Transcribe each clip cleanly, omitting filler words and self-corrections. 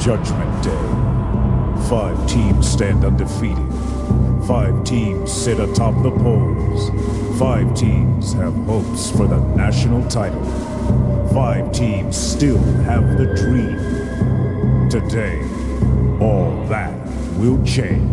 Judgment Day. 5 teams stand undefeated. 5 teams sit atop the polls. 5 teams have hopes for the national title. 5 teams still have the dream. Today, all that will change.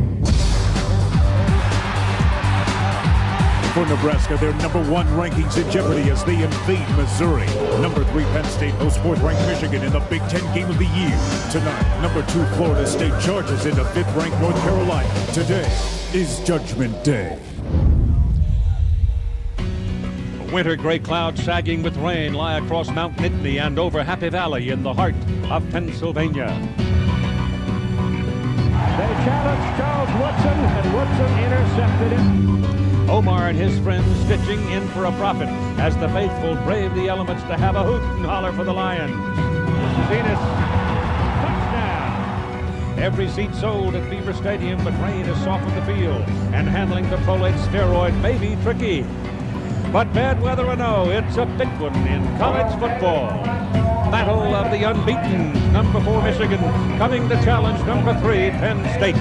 For Nebraska, their #1 rankings in jeopardy as they invade Missouri. #3 Penn State hosts 4th-ranked Michigan in the Big Ten game of the year. Tonight, #2 Florida State charges into 5th-ranked North Carolina. Today is Judgment Day. Winter gray clouds sagging with rain lie across Mount Nittany and over Happy Valley in the heart of Pennsylvania. They challenged Charles Woodson, and Woodson intercepted him. Omar and his friends stitching in for a profit as the faithful brave the elements to have a hoot and holler for the Lions. Zenas, touchdown! Every seat sold at Beaver Stadium, but rain has softened the field, and handling the prolate spheroid may be tricky. But bad weather or no, it's a big one in college football. Battle of the unbeaten, #4 Michigan, coming to challenge #3 Penn State.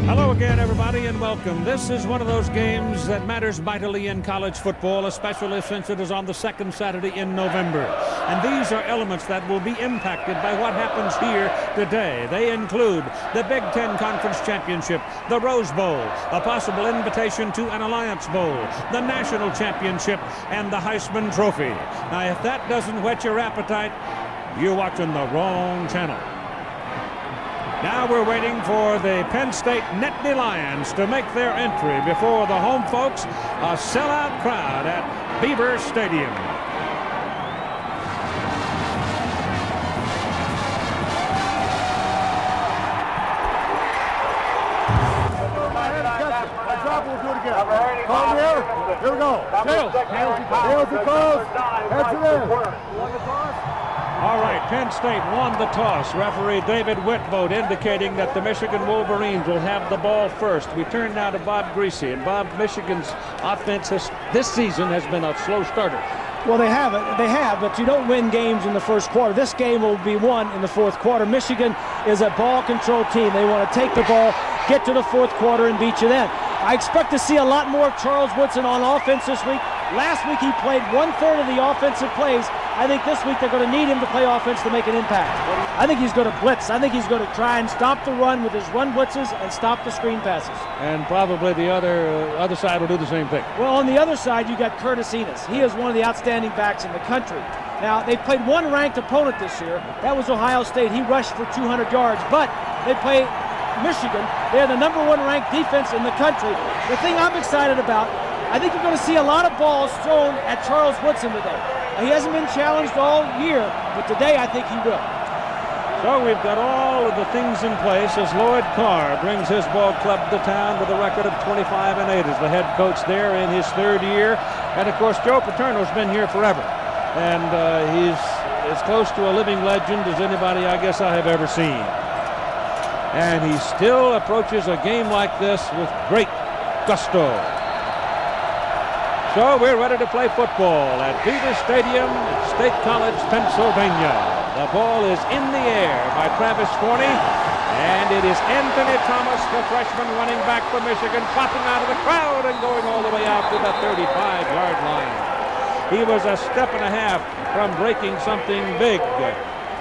Hello again, everybody, and welcome. This is one of those games that matters mightily in college football, especially since it is on the second Saturday in November. And these are elements that will be impacted by what happens here today. They include the Big Ten Conference Championship, the Rose Bowl, a possible invitation to an Alliance Bowl, the National Championship, and the Heisman Trophy. Now, if that doesn't whet your appetite, you're watching the wrong channel. Now we're waiting for the Penn State Nittany Lions to make their entry before the home folks, a sellout crowd at Beaver Stadium. We'll do it again. Call here. Here we go. Tails are closed. Heads it in. All right, Penn State won the toss. Referee David Whitvote indicating that the Michigan Wolverines will have the ball first. We turn now to Bob Greasy. And Bob, Michigan's offense this season has been a slow starter. Well, they have, but you don't win games in the first quarter. This game will be won in the fourth quarter. Michigan is a ball control team. They want to take the ball, get to the fourth quarter, and beat you then. I expect to see a lot more of Charles Woodson on offense this week. Last week he played 1/3 of the offensive plays. I think this week they're going to need him to play offense to make an impact. I think he's going to blitz. I think he's going to try and stop the run with his run blitzes and stop the screen passes. And probably the other side will do the same thing. Well, on the other side, you got Curtis Enos. He is one of the outstanding backs in the country. Now, they played one ranked opponent this year. That was Ohio State. He rushed for 200 yards, but they play Michigan. They're the #1 ranked defense in the country. The thing I'm excited about, I think you're going to see a lot of balls thrown at Charles Woodson today. He hasn't been challenged all year, but today I think he will. So we've got all of the things in place as Lloyd Carr brings his ball club to town with a record of 25-8 as the head coach there in his 3rd year. And, of course, Joe Paterno's been here forever. And he's as close to a living legend as anybody I guess I have ever seen. And he still approaches a game like this with great gusto. So we're ready to play football at Beaver Stadium, State College, Pennsylvania. The ball is in the air by Travis Forney, and it is Anthony Thomas, the freshman running back for Michigan, popping out of the crowd and going all the way out to the 35-yard line. He was a step and a half from breaking something big.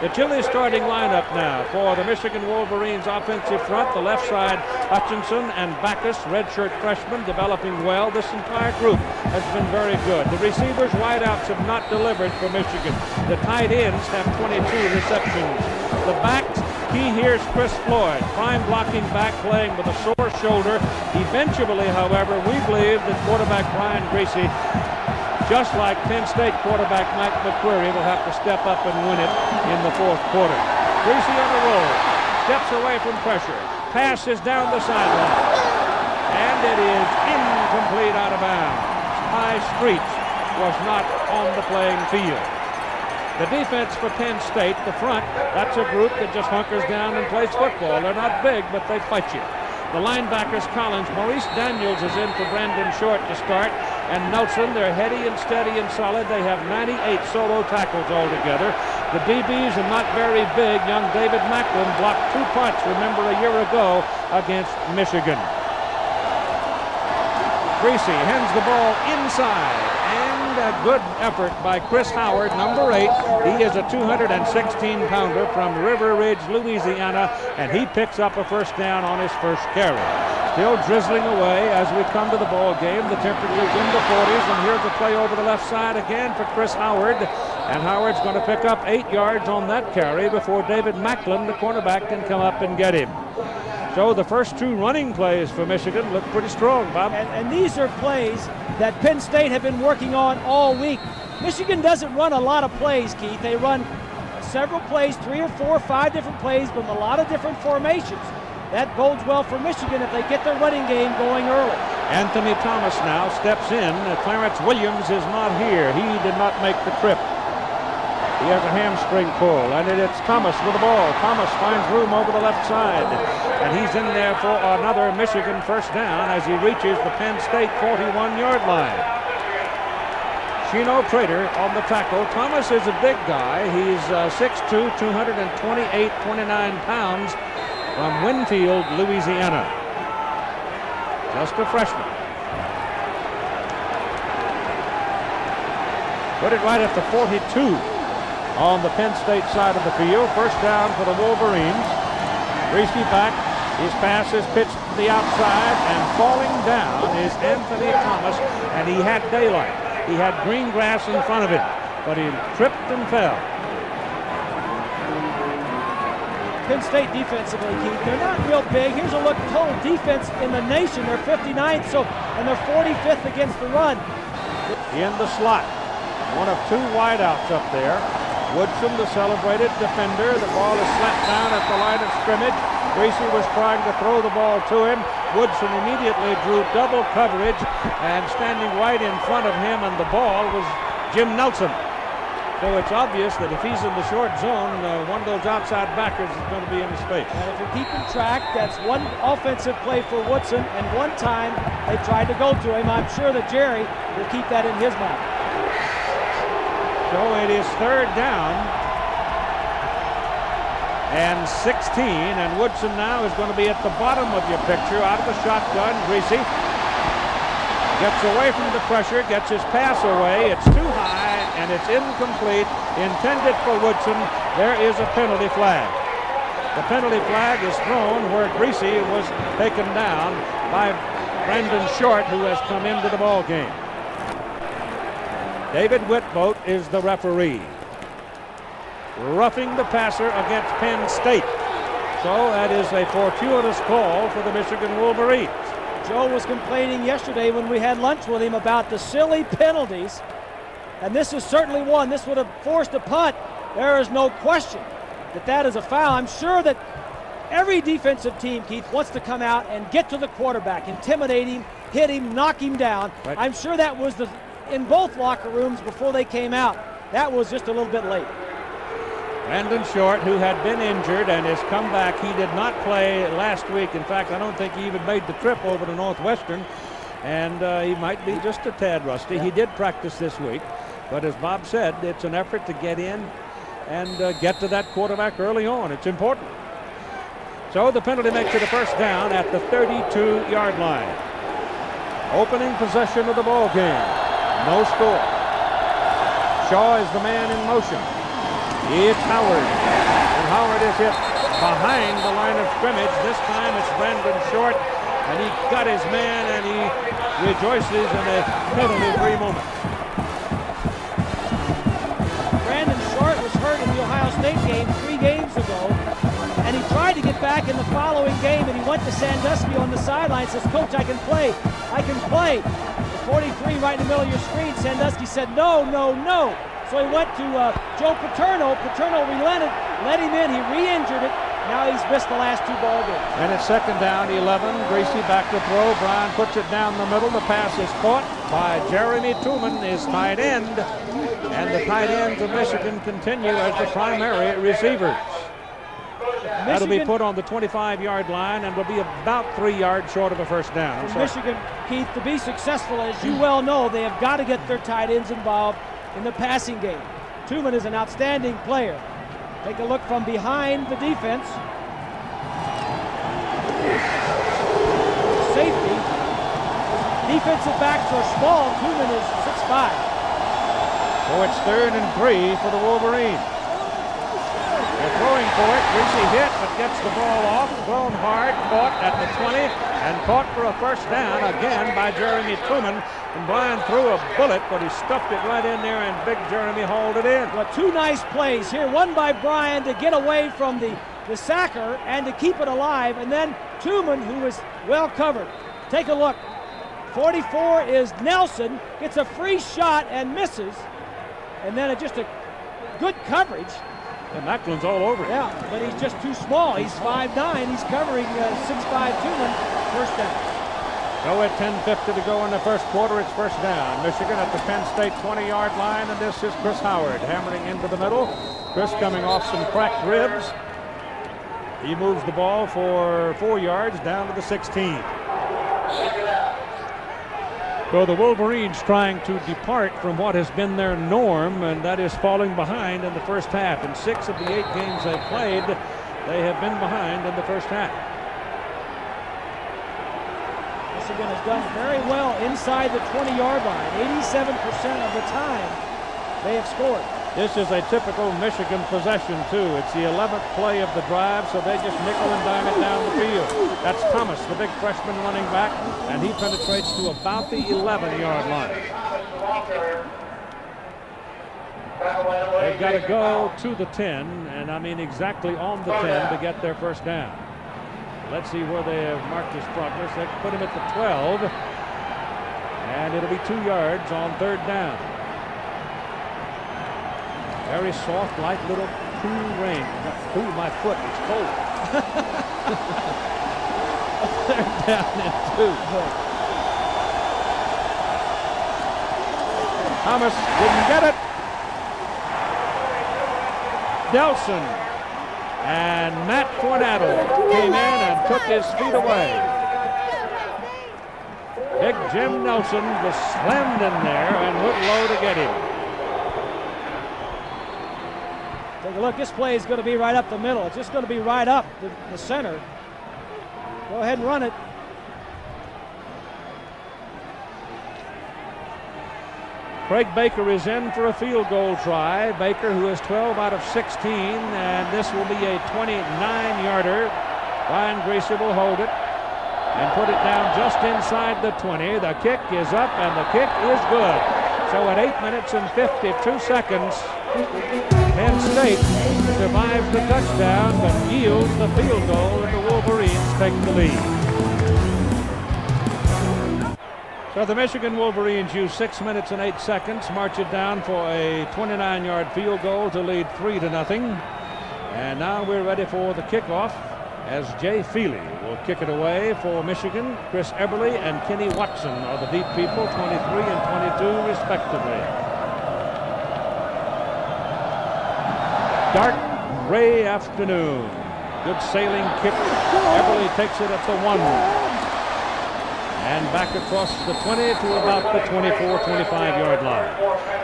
The Chili starting lineup now for the Michigan Wolverines offensive front. The left side, Hutchinson and Backus, redshirt freshmen, developing well. This entire group has been very good. The receivers, wideouts have not delivered for Michigan. The tight ends have 22 receptions. The backs, key here's Chris Floyd, prime blocking back, playing with a sore shoulder. Eventually, however, we believe that quarterback Brian Greasy, just like Penn State quarterback Mike McQuarrie, will have to step up and win it in the fourth quarter. Greasy on the roll, steps away from pressure, pass is down the sideline, and it is incomplete, out of bounds. High Street was not on the playing field. The defense for Penn State, the front, that's a group that just hunkers down and plays football. They're not big, but they fight you. The linebackers, Collins, Maurice Daniels is in for Brandon Short to start, and Nelson, they're heady and steady and solid. They have 98 solo tackles altogether. The DBs are not very big. Young David Macklin blocked 2 punts, remember, a year ago against Michigan. Greasy hands the ball inside, and a good effort by Chris Howard, number 8. He is a 216-pounder from River Ridge, Louisiana, and he picks up a first down on his first carry. Still drizzling away as we come to the ball game. The temperature's in the 40s, and here's a play over the left side again for Chris Howard. And Howard's going to pick up 8 yards on that carry before David Macklin, the cornerback, can come up and get him. So the first 2 running plays for Michigan look pretty strong, Bob. And these are plays that Penn State have been working on all week. Michigan doesn't run a lot of plays, Keith. They run several plays, 3 or 4 or 5 different plays, but a lot of different formations. That bodes well for Michigan if they get their running game going early. Anthony Thomas now steps in. Clarence Williams is not here. He did not make the trip. He has a hamstring pull, and it's Thomas with the ball. Thomas finds room over the left side, and he's in there for another Michigan first down as he reaches the Penn State 41-yard line. Chino Prater on the tackle. Thomas is a big guy. He's 6'2", 228, 29 pounds from Winfield, Louisiana. Just a freshman. Put it right at the 42 on the Penn State side of the field. First down for the Wolverines. Greasy back. His pass is pitched to the outside, and falling down is Anthony Thomas, and he had daylight. He had green grass in front of him, but he tripped and fell. Penn State defensively, Keith, they're not real big. Here's a look at total defense in the nation. They're 59th, and they're 45th against the run. In the slot, one of 2 wideouts up there. Woodson, the celebrated defender. The ball is slapped down at the line of scrimmage. Greasy was trying to throw the ball to him. Woodson immediately drew double coverage, and standing right in front of him and the ball was Jim Nelson. So it's obvious that if he's in the short zone, one of those outside backers is going to be in his face. And if you're keeping track, that's one offensive play for Woodson, and one time they tried to go to him. I'm sure that Jerry will keep that in his mind. So it is third down and 16, and Woodson now is going to be at the bottom of your picture, out of the shotgun. Greasy gets away from the pressure, gets his pass away. It's too high, and it's incomplete, intended for Woodson. There is a penalty flag. The penalty flag is thrown where Greasy was taken down by Brandon Short, who has come into the ball game. David Whitboat is the referee. Roughing the passer against Penn State. So that is a fortuitous call for the Michigan Wolverines. Joe was complaining yesterday when we had lunch with him about the silly penalties, and this is certainly one. This would have forced a punt. There is no question that that is a foul. I'm sure that every defensive team, Keith, wants to come out and get to the quarterback, intimidate him, hit him, knock him down. Right. I'm sure that was in both locker rooms before they came out. That was just a little bit late. Brandon Short, who had been injured and has come back, he did not play last week. In fact, I don't think he even made the trip over to Northwestern, and he might be just a tad rusty. He did practice this week, but as Bob said, it's an effort to get in and get to that quarterback early on. It's important. So the penalty makes it a first down at the 32-yard line. Opening possession of the ball game. No score. Shaw is the man in motion. It's Howard, and Howard is hit behind the line of scrimmage. This time it's Brandon Short, and he got his man, and he rejoices in a penalty-free moment. Brandon Short was hurt in the Ohio State game 3 games ago, and he tried to get back in the following game, and he went to Sandusky on the sideline, says, "Coach, I can play. I can play." The 43 right in the middle of your screen, Sandusky said, "No, no, no." So he went to Joe Paterno. Paterno relented, let him in. He re-injured it. Now he's missed the last 2 ball games. And it's second down, 11. Greasy back to throw. Brown puts it down the middle. The pass is caught by Jeremy Tooman, his tight end. And the tight ends of Michigan continue as the primary receivers. That'll be put on the 25-yard line and will be about 3 yards short of a first down. For Michigan, Keith, to be successful, as you well know, they have got to get their tight ends involved in the passing game. Tooman is an outstanding player. Take a look from behind the defense. Safety. Defensive backs are small. Tooman is 6'5". So it's 3rd and 3 for the Wolverines. They're throwing for it. Greasy hit, but gets the ball off. Thrown hard, caught at the 20, and caught for a first down again by Jeremy Tooman. And Brian threw a bullet, but he stuffed it right in there, and big Jeremy hauled it in. Well, 2 nice plays here. One by Brian to get away from the sacker and to keep it alive, and then Tooman, who was well covered. Take a look. 44 is Nelson, gets a free shot and misses, and then just a good coverage. And Macklin's all over it. Yeah, but he's just too small. He's 5'9". He's covering 6'5" Tooman. First down. So at 10:50 to go in the first quarter, it's first down. Michigan at the Penn State 20-yard line, and this is Chris Howard hammering into the middle. Chris coming off some cracked ribs. He moves the ball for 4 yards down to the 16. So the Wolverines trying to depart from what has been their norm, and that is falling behind in the first half. In 6 of the 8 games they played, they have been behind in the first half. Michigan has done very well inside the 20-yard line. 87% of the time they have scored. This is a typical Michigan possession, too. It's the 11th play of the drive, so they just nickel and dime it down the field. That's Thomas, the big freshman running back, and he penetrates to about the 11-yard line. They've got to go to the 10, and I mean exactly on the 10 to get their first down. Let's see where they have marked his progress. They put him at the 12, and it'll be 2 yards on 3rd down. Very soft, light little cool rain. Cool my foot, it's cold. They're down in 2. Thomas didn't get it. Nelson and Matt Fornato came in and took his feet away. Big Jim Nelson was slammed in there and went low to get him. Take a look, this play is going to be right up the middle. It's just going to be right up the center. Go ahead and run it. Craig Baker is in for a field goal try. Baker, who is 12 out of 16, and this will be a 29-yarder. Ryan Greasy will hold it and put it down just inside the 20. The kick is up, and the kick is good. So at 8 minutes and 52 seconds, Penn State survives the touchdown but yields the field goal, and the Wolverines take the lead. So the Michigan Wolverines use 6 minutes and 8 seconds, march it down for a 29-yard field goal to lead 3-0. And now we're ready for the kickoff as Jay Feely will kick it away for Michigan. Chris Eberly and Kenny Watson are the deep people, 23 and 22 respectively. Dark gray afternoon. Good sailing kick. Eberly takes it at the 1. And back across the 20 to about the 24-25-yard line.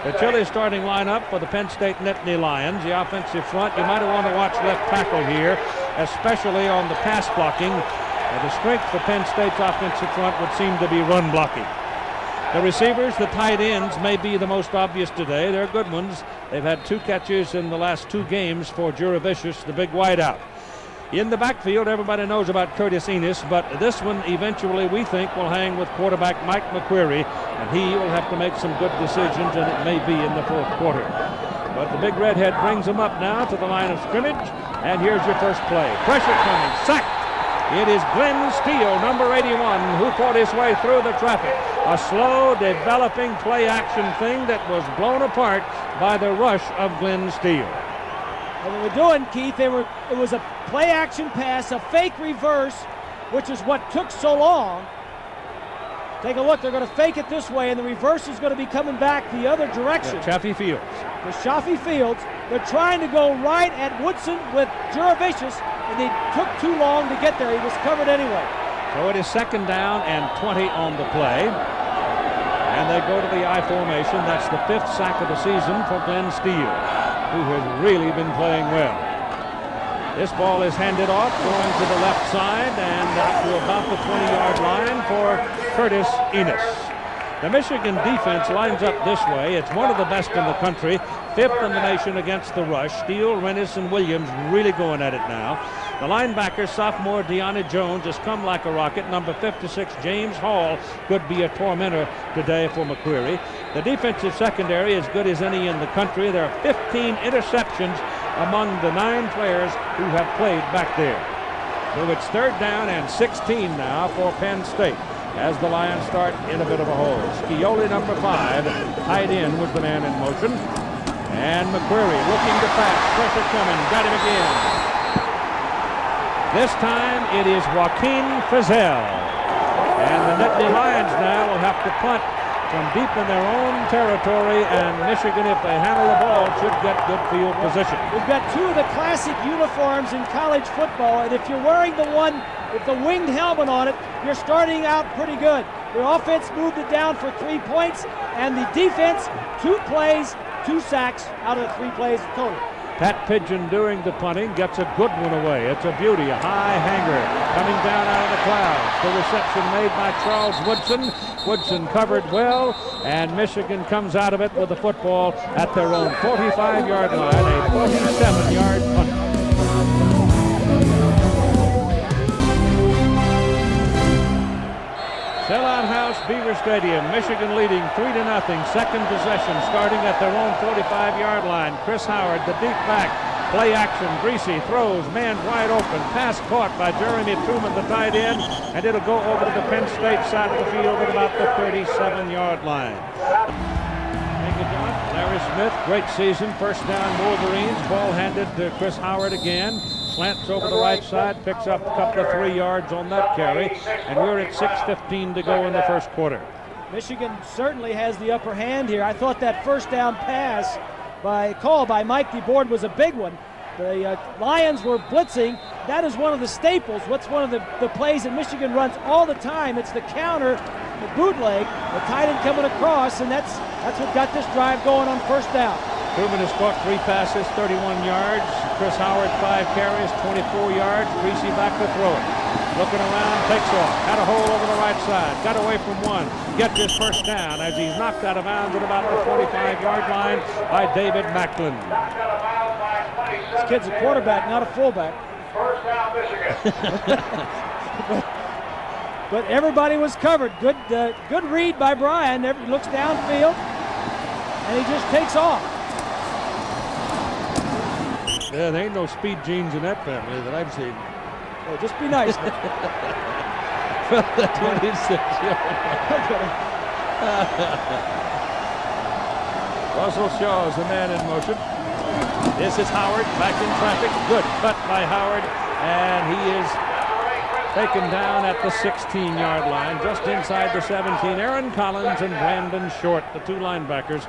The Chile starting lineup for the Penn State Nittany Lions. The offensive front, you might want to watch left tackle here, especially on the pass blocking. The strength for Penn State's offensive front would seem to be run blocking. The receivers, the tight ends, may be the most obvious today. They're good ones. They've had 2 catches in the last 2 games for Juravicius, the big wideout. In the backfield, everybody knows about Curtis Enis, but this one eventually we think will hang with quarterback Mike McQuarrie, and he will have to make some good decisions, and it may be in the 4th quarter. But the big redhead brings him up now to the line of scrimmage, and here's your first play. Pressure coming, sacked. It is Glenn Steele, number 81, who fought his way through the traffic. A slow, developing play-action thing that was blown apart by the rush of Glenn Steele. What they were doing, Keith, it was a play-action pass, a fake reverse, which is what took so long. Take a look, they're going to fake it this way, and the reverse is going to be coming back the other direction. Yeah, Chaffee Fields. The Chaffee Fields, they're trying to go right at Woodson with Juravicius, and they took too long to get there. He was covered anyway. So it is 2nd down and 20 on the play. And they go to the I formation. That's the 5th sack of the season for Glenn Steele, who has really been playing well. This ball is handed off, going to the left side and out to about the 20-yard line for Curtis Enos. The Michigan defense lines up this way. It's one of the best in the country, 5th in the nation against the rush. Steele, Rennis, and Williams really going at it now. The linebacker, sophomore Deanna Jones, has come like a rocket. Number 56, James Hall, could be a tormentor today for McQuarrie. The defensive secondary as good as any in the country. There are 15 interceptions among the 9 players who have played back there. So it's 3rd down and 16 now for Penn State as the Lions start in a bit of a hole. Scioli, number 5, tight end, was the man in motion. And McQuarrie looking to pass. Pressure coming. Got him again. This time it is Joaquin Frizzell. And the Nittany Lions now will have to punt from deep in their own territory, and Michigan, if they handle the ball, should get good field position. We've got 2 of the classic uniforms in college football, and if you're wearing the one with the winged helmet on it, you're starting out pretty good. The offense moved it down for 3 points, and the defense, 2 plays, 2 sacks out of the 3 plays total. Pat Pigeon doing the punting, gets a good one away. It's a beauty, a high hanger coming down out of the clouds. The reception made by Charles Woodson. Woodson covered well, and Michigan comes out of it with the football at their own 45-yard line, a 47-yard punt. Sellout house, Beaver Stadium. Michigan leading 3-0. Second possession starting at their own 45-yard line. Chris Howard, the deep back. Play action. Greasy throws. Man wide open. Pass caught by Jeremy Truman, the tight end. And it'll go over to the Penn State side of the field at about the 37-yard line. Thank you, John. Larry Smith, great season. First down, Wolverines. Ball handed to Chris Howard again. Slants over the right side, picks up a couple of 3 yards on that carry, and we're at 6:15 to go in the first quarter. Michigan certainly has the upper hand here. I thought that first down pass call by Mike DeBoard was a big one. The Lions were blitzing. That is one of the staples. What's one of the plays that Michigan runs all the time? It's the counter, the bootleg, the tight end coming across, and that's what got this drive going on first down. Truman has caught 3 passes, 31 yards. Chris Howard, 5 carries, 24 yards. Greasy back to throw it. Looking around, takes off. Had a hole over the right side. Got away from one. Gets his first down as he's knocked out of bounds at about the 45-yard line by David Macklin. This kid's a quarterback, not a fullback. First down, Michigan. But everybody was covered. Good read by Brian. Looks downfield, and he just takes off. Yeah, there ain't no speed genes in that family that I've seen. Oh, just be nice. From the 26-yard. Russell Shaw is the man in motion. This is Howard back in traffic. Good cut by Howard, and he is taken down at the 16-yard line, just inside the 17. Aaron Collins and Brandon Short, the 2 linebackers,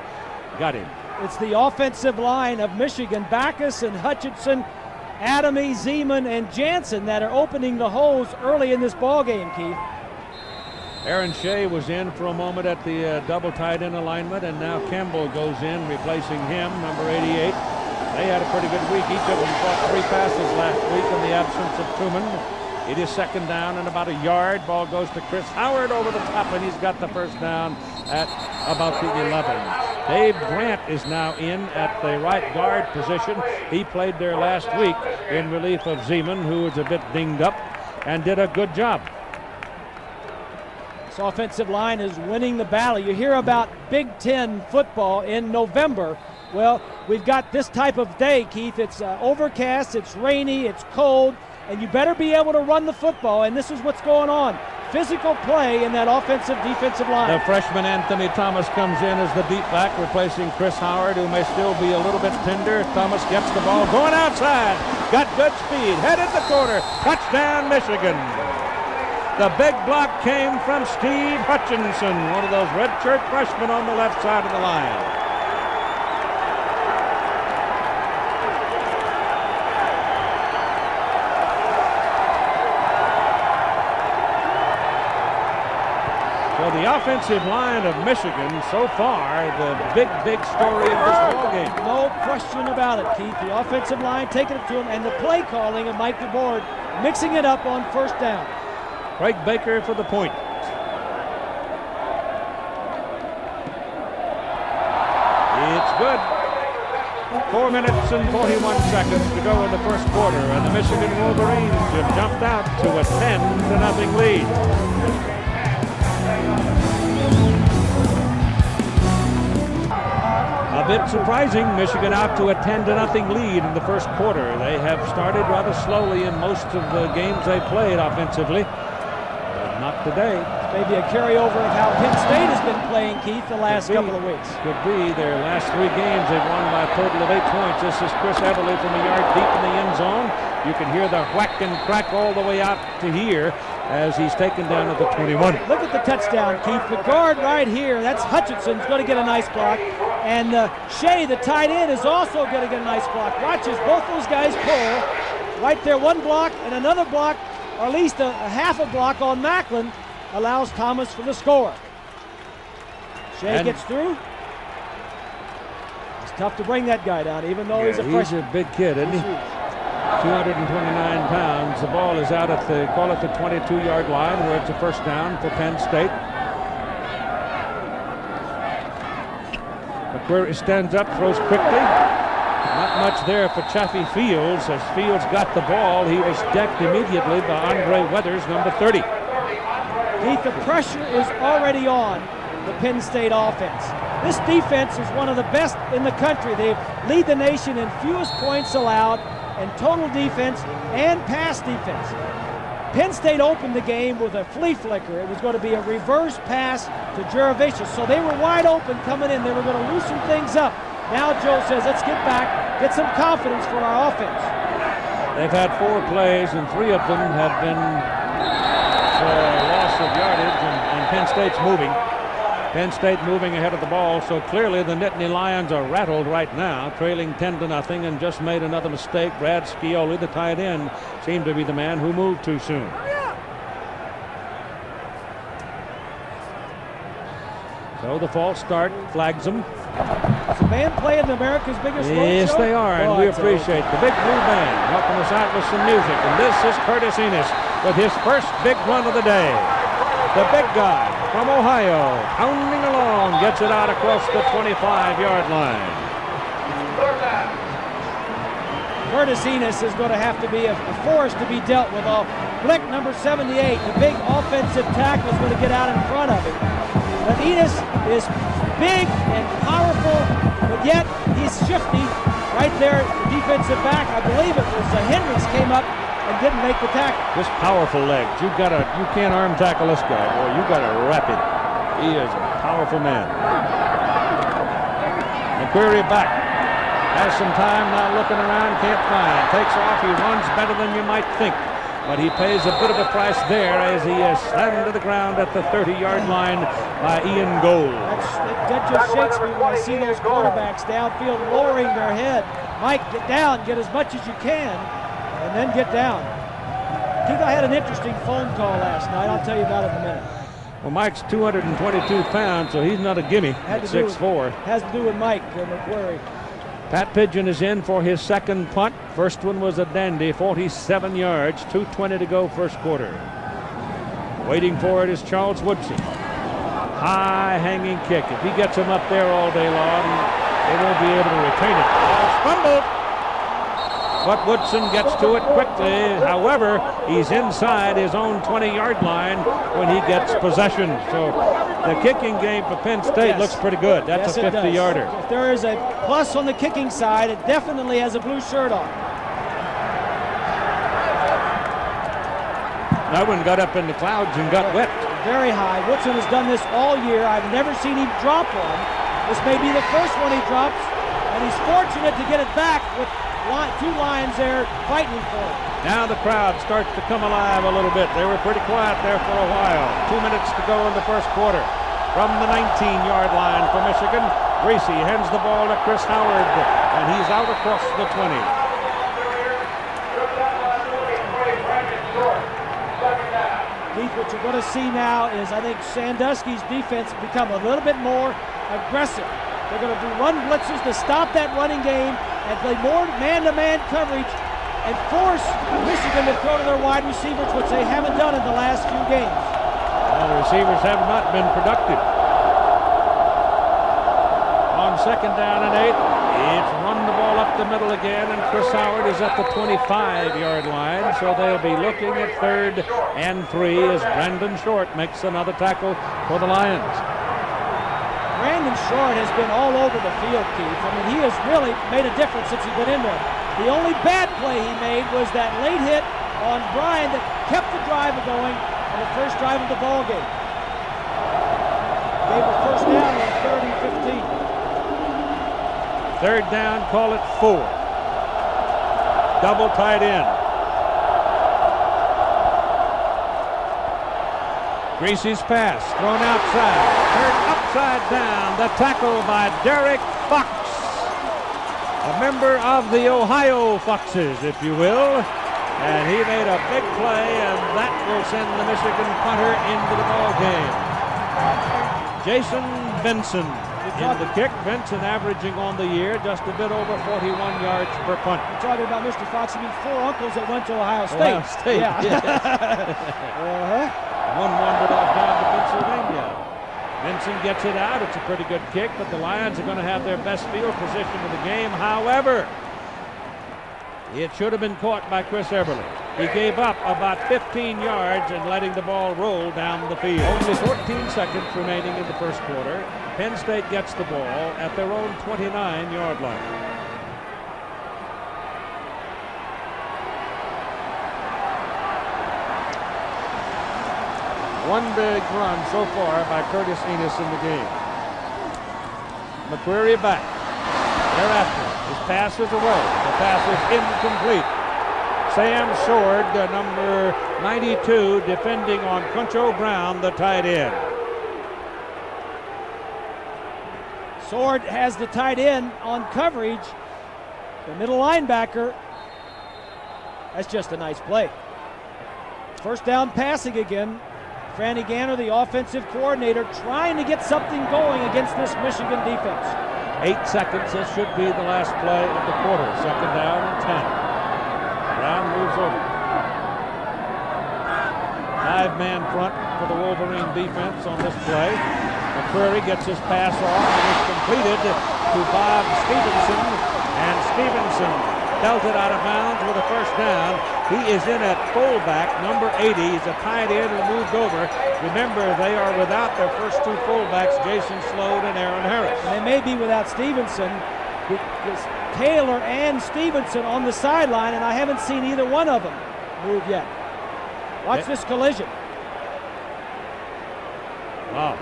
got him. It's the offensive line of Michigan, Backus and Hutchinson, Adamy, Zeman, and Jansen that are opening the holes early in this ball game, Keith. Aaron Shea was in for a moment at the double tight end alignment, and now Campbell goes in, replacing him, number 88. They had a pretty good week. Each of them caught 3 passes last week in the absence of Truman. It is second down and about a yard. Ball goes to Chris Howard over the top, and he's got the first down at about the 11. Dave Grant is now in at the right guard position. He played there last week in relief of Zeman, who was a bit dinged up, and did a good job. This offensive line is winning the battle. You hear about Big Ten football in November. Well, we've got this type of day, Keith. It's overcast, it's rainy, it's cold, and you better be able to run the football, and this is what's going on. Physical play in that offensive-defensive line. The freshman Anthony Thomas comes in as the deep back, replacing Chris Howard, who may still be a little bit tender. Thomas gets the ball, going outside, got good speed, headed the corner, touchdown Michigan. The big block came from Steve Hutchinson, one of those redshirt freshmen on the left side of the line. So the The offensive line of Michigan, so far, the big story of this ballgame. No question about it, Keith. The offensive line taking it to him, and the play calling of Mike DeBoer mixing it up on first down. Craig Baker for the point. It's good. 4 minutes and 41 seconds to go in the first quarter, and the Michigan Wolverines have jumped out to a 10-0 lead. A bit surprising, Michigan out to a 10-0 lead in the first quarter. They have started rather slowly in most of the games they played offensively. But not today. Maybe a carryover of how Penn State has been playing, Keith, the last couple of weeks. Could be. Their last 3 games, they've won by a total of 8 points. This is Chris Everly from a yard deep in the end zone. You can hear the whack and crack all the way out to here as he's taken down at the 21. Look at the touchdown, Keith. The guard right here, that's Hutchinson's going to get a nice block. And Shea, the tight end, is also going to get a nice block. Watch as both those guys pull. Right there, one block and another block, or at least a half a block on Macklin, allows Thomas for the score. Shea gets through. It's tough to bring that guy down, even though he's a freshman. He's a big kid, isn't he? 229 pounds. The ball is out at the, call it the 22-yard line, where it's a first down for Penn State. McQuarrie stands up, throws quickly. Not much there for Chaffee Fields. As Fields got the ball, he was decked immediately by Andre Weathers, number 30. Keith, the pressure is already on the Penn State offense. This defense is one of the best in the country. They lead the nation in fewest points allowed, and total defense and pass defense. Penn State opened the game with a flea flicker. It was going to be a reverse pass to Jurevicius. So they were wide open coming in. They were going to loosen things up. Now Joe says, let's get back, get some confidence for our offense. They've had 4 plays, and 3 of them have been for loss of yardage, and Penn State's moving. Penn State moving ahead of the ball, so clearly the Nittany Lions are rattled right now, trailing 10-0, and just made another mistake. Brad Scioli, the tight end, seemed to be the man who moved too soon. So the false start flags them. Is the band playing America's Biggest Road Show? Yes, they are, and we appreciate the Big Blue Band helping us out with some music. And this is Curtis Enos with his first big run of the day. The big guy from Ohio, pounding along, gets it out across the 25-yard line. Curtis Enos is going to have to be a force to be dealt with. Blick, number 78, the big offensive tackle, is going to get out in front of him. But Enos is big and powerful, but yet he's shifty. Right there, the defensive back, I believe it was Hendricks, came up and didn't make the tackle. Just powerful legs. You can't arm tackle this guy, boy. You got to wrap him. He is a powerful man. McQuarrie back. Has some time now, looking around, can't find. Takes off. He runs better than you might think, but he pays a bit of a price there as he is slammed to the ground at the 30-yard line by Ian Gold. That just shakes me when I see those quarterbacks downfield lowering their head. Mike, get down, get as much as you can, and then get down. Keith, I had an interesting phone call last night. I'll tell you about it in a minute. Well, Mike's 222 pounds, so he's not a gimme at 6'4". Has to do with Mike McQuarrie. Pat Pigeon is in for his second punt. First one was a dandy, 47 yards, 2:20 to go first quarter. Waiting for it is Charles Woodson. High hanging kick. If he gets him up there all day long, they won't be able to retain it. Fumbled. But Woodson gets to it quickly. However, he's inside his own 20-yard line when he gets possession. So the kicking game for Penn State looks pretty good. That's a 50-yarder. If there is a plus on the kicking side, it definitely has a blue shirt on. That one got up in the clouds and got wet. Very high. Woodson has done this all year. I've never seen him drop one. This may be the first one he drops, and he's fortunate to get it back with 2 Lions there fighting for it. Now the crowd starts to come alive a little bit. They were pretty quiet there for a while. 2 minutes to go in the first quarter. From the 19-yard line for Michigan, Gracie hands the ball to Chris Howard, and he's out across the 20. Keith, what you're going to see now is I think Sandusky's defense become a little bit more aggressive. They're going to do run blitzes to stop that running game and play more man-to-man coverage and force Michigan to throw to their wide receivers, which they haven't done in the last few games. Well, the receivers have not been productive. On 2nd down and 8, it's run the ball up the middle again, and Chris Howard is at the 25-yard line, so they'll be looking at 3rd and 3 as Brandon Short makes another tackle for the Lions. Brandon Short has been all over the field, Keith. I mean, he has really made a difference since he's been in there. The only bad play he made was that late hit on Bryan that kept the drive going on the first drive of the ball game. Gave a first down on 3rd and 15. 3rd down, call it 4. Double tight end. Greasy's pass, thrown outside, turned upside down. The tackle by Derek Fox, a member of the Ohio Foxes, if you will. And he made a big play, and that will send the Michigan punter into the ball game. Jason Benson in the kick. Benson averaging on the year just a bit over 41 yards per punt. You're talking about Mr. Fox. You mean 4 uncles that went to Ohio State. Ohio State, yeah. Yes. One wandered off down to Pennsylvania. Benson gets it out. It's a pretty good kick, but the Lions are going to have their best field position of the game. However, it should have been caught by Chris Eberle. He gave up about 15 yards and letting the ball roll down the field. Only 14 seconds remaining in the first quarter. Penn State gets the ball at their own 29-yard line. One big run so far by Curtis Enis in the game. McQuarrie back. Thereafter, his pass is away. The pass is incomplete. Sam Sword, number 92, defending on Concho Brown, the tight end. Sword has the tight end on coverage. The middle linebacker. That's just a nice play. First down passing again. Franny Ganner, the offensive coordinator, trying to get something going against this Michigan defense. 8 seconds. This should be the last play of the quarter. 2nd down and 10. Brown moves over. 5-man front for the Wolverine defense on this play. McQuarrie gets his pass off and it's completed to Bob Stevenson. And Stevenson dealt it out of bounds with a first down. He is in at fullback, number 80. He's a tight end who moved over. Remember, they are without their first 2 fullbacks, Jason Sloan and Aaron Harris. They may be without Stevenson. It's Taylor and Stevenson on the sideline, and I haven't seen either one of them move yet. Watch this collision. Wow.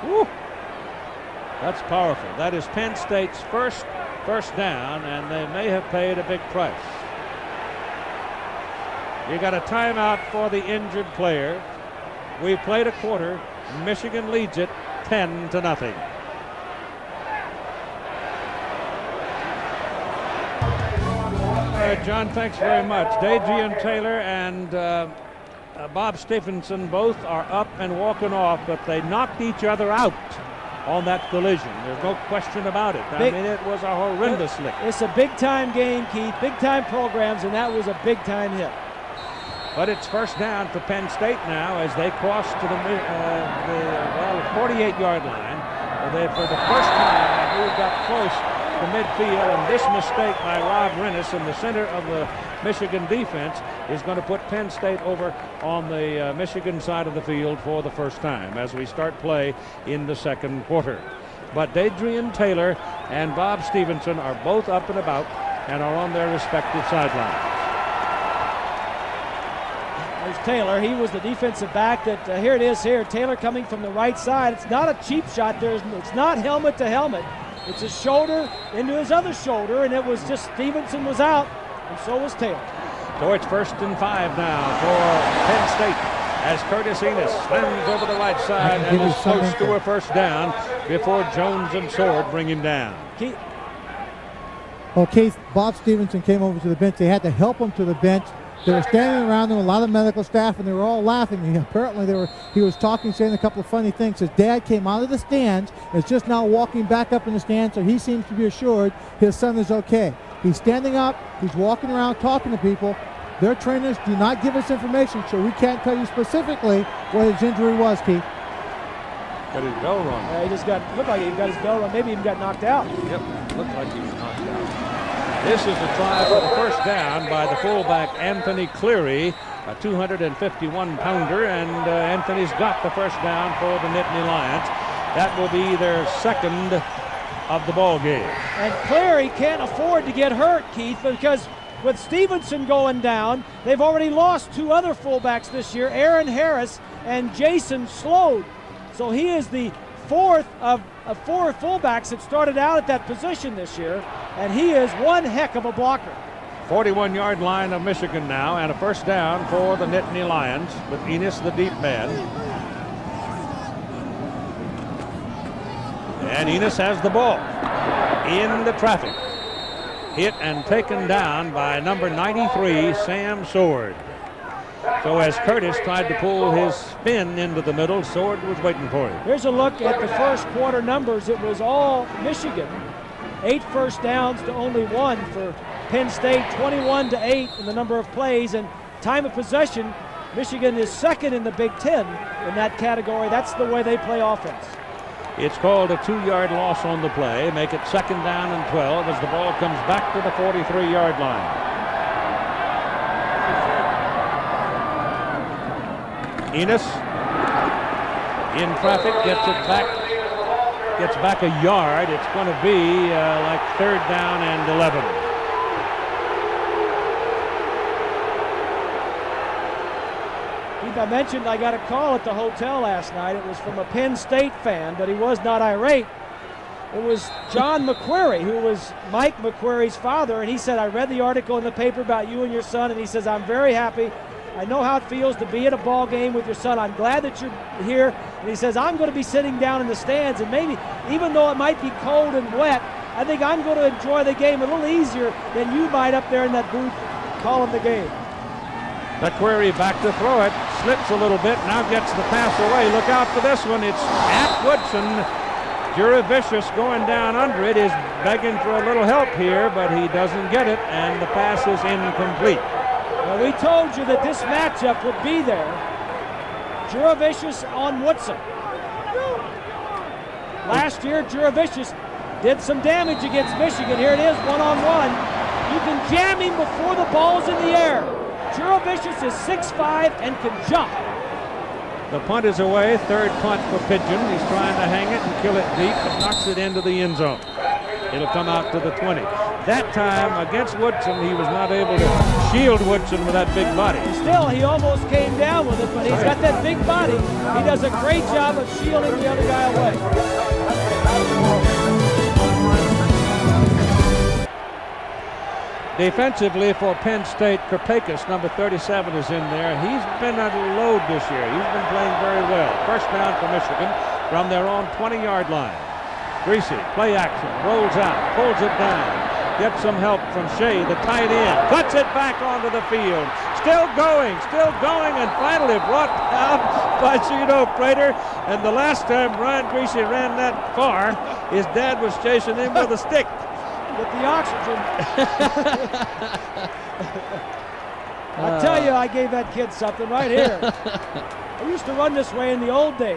Woo. That's powerful. That is Penn State's first down, and they may have paid a big price. You got a timeout for the injured player. We played a quarter. Michigan leads it 10-0. John, thanks very much. Dadrian Taylor and Bob Stevenson both are up and walking off, but they knocked each other out on that collision. There's no question about it. I mean, it was a horrendous lick. It's a big-time game, Keith. Big-time programs, and that was a big-time hit. But it's first down for Penn State now as they cross to the 48-yard line. They, for the first time, moved up close to midfield, and this mistake by Rob Rennis in the center of the Michigan defense is going to put Penn State over on the Michigan side of the field for the first time as we start play in the second quarter. But Dadrian Taylor and Bob Stevenson are both up and about and are on their respective sidelines. There's Taylor. He was the defensive back that, here it is here. Taylor coming from the right side. It's not a cheap shot. It's not helmet to helmet. It's his shoulder into his other shoulder, and it was just Stevenson was out, and so was Taylor. So it's 1st and 5 now for Penn State as Curtis Enis slams over the right side and is close to a first down before Jones and Sword bring him down. Well, Keith, Bob Stevenson came over to the bench. They had to help him to the bench They were standing around him, a lot of medical staff, and they were all laughing. And apparently he was talking, saying a couple of funny things. His dad came out of the stands, is just now walking back up in the stands, so he seems to be assured his son is okay. He's standing up, he's walking around talking to people. Their trainers do not give us information, so we can't tell you specifically what his injury was, Keith. Got his bell rung. Yeah, he just looked like he got his bell rung. Maybe even got knocked out. Yep, looked like he was knocked out. This is the try for the first down by the fullback Anthony Cleary, a 251-pounder, and Anthony's got the first down for the Nittany Lions. That will be their second of the ball game. And Cleary can't afford to get hurt, Keith, because with Stevenson going down, they've already lost 2 other fullbacks this year, Aaron Harris and Jason Slode. So he is the 4th of 4 fullbacks that started out at that position this year, and he is one heck of a blocker. 41-yard line of Michigan now, and a first down for the Nittany Lions with Enos the deep man. And Enos has the ball in the traffic. Hit and taken down by number 93, Sam Sword. So as Curtis tried to pull his spin into the middle, Sword was waiting for him. Here's a look at the first quarter numbers. It was all Michigan. 8 first downs to only 1 for Penn State, 21-8 in the number of plays, and time of possession, Michigan is second in the Big Ten in that category. That's the way they play offense. It's called a 2-yard loss on the play. Make it second down and 12 as the ball comes back to the 43-yard line. Enos in traffic, gets back a yard. It's going to be like third down and 11. I mentioned I got a call at the hotel last night. It was from a Penn State fan, but he was not irate. It was John McQuarrie, who was Mike McQuarrie's father, and he said, I read the article in the paper about you and your son, and he says, I'm very happy. I know how it feels to be at a ball game with your son. I'm glad that you're here. And he says, I'm going to be sitting down in the stands, and maybe, even though it might be cold and wet, I think I'm going to enjoy the game a little easier than you might up there in that booth calling the game. McQuarrie back to throw it, slips a little bit, now gets the pass away. Look out for this one. It's at Woodson. Juravicius going down under it is begging for a little help here, but he doesn't get it, and the pass is incomplete. Well, we told you that this matchup would be there. Juravicius on Woodson. Last year, Juravicius did some damage against Michigan. Here it is, one-on-one. You can jam him before the ball's in the air. Juravicius is 6'5" and can jump. The punt is away, third punt for Pigeon. He's trying to hang it and kill it deep, but knocks it into the end zone. It'll come out to the 20. That time against Woodson, he was not able to shield Woodson with that big body. Still, he almost came down with it, but he's got that big body. He does a great job of shielding the other guy away. Defensively for Penn State, Karpakis, number 37, is in there. He's been a load this year. He's been playing very well. First down for Michigan from their own 20-yard line. Greasy, play action, rolls out, pulls it down, gets some help from Shea, the tight end, cuts it back onto the field. Still going, and finally brought down by Gino Prater. And the last time Brian Greasy ran that far, his dad was chasing him with a stick. With the oxygen. I tell you, I gave that kid something right here. I used to run this way in the old days.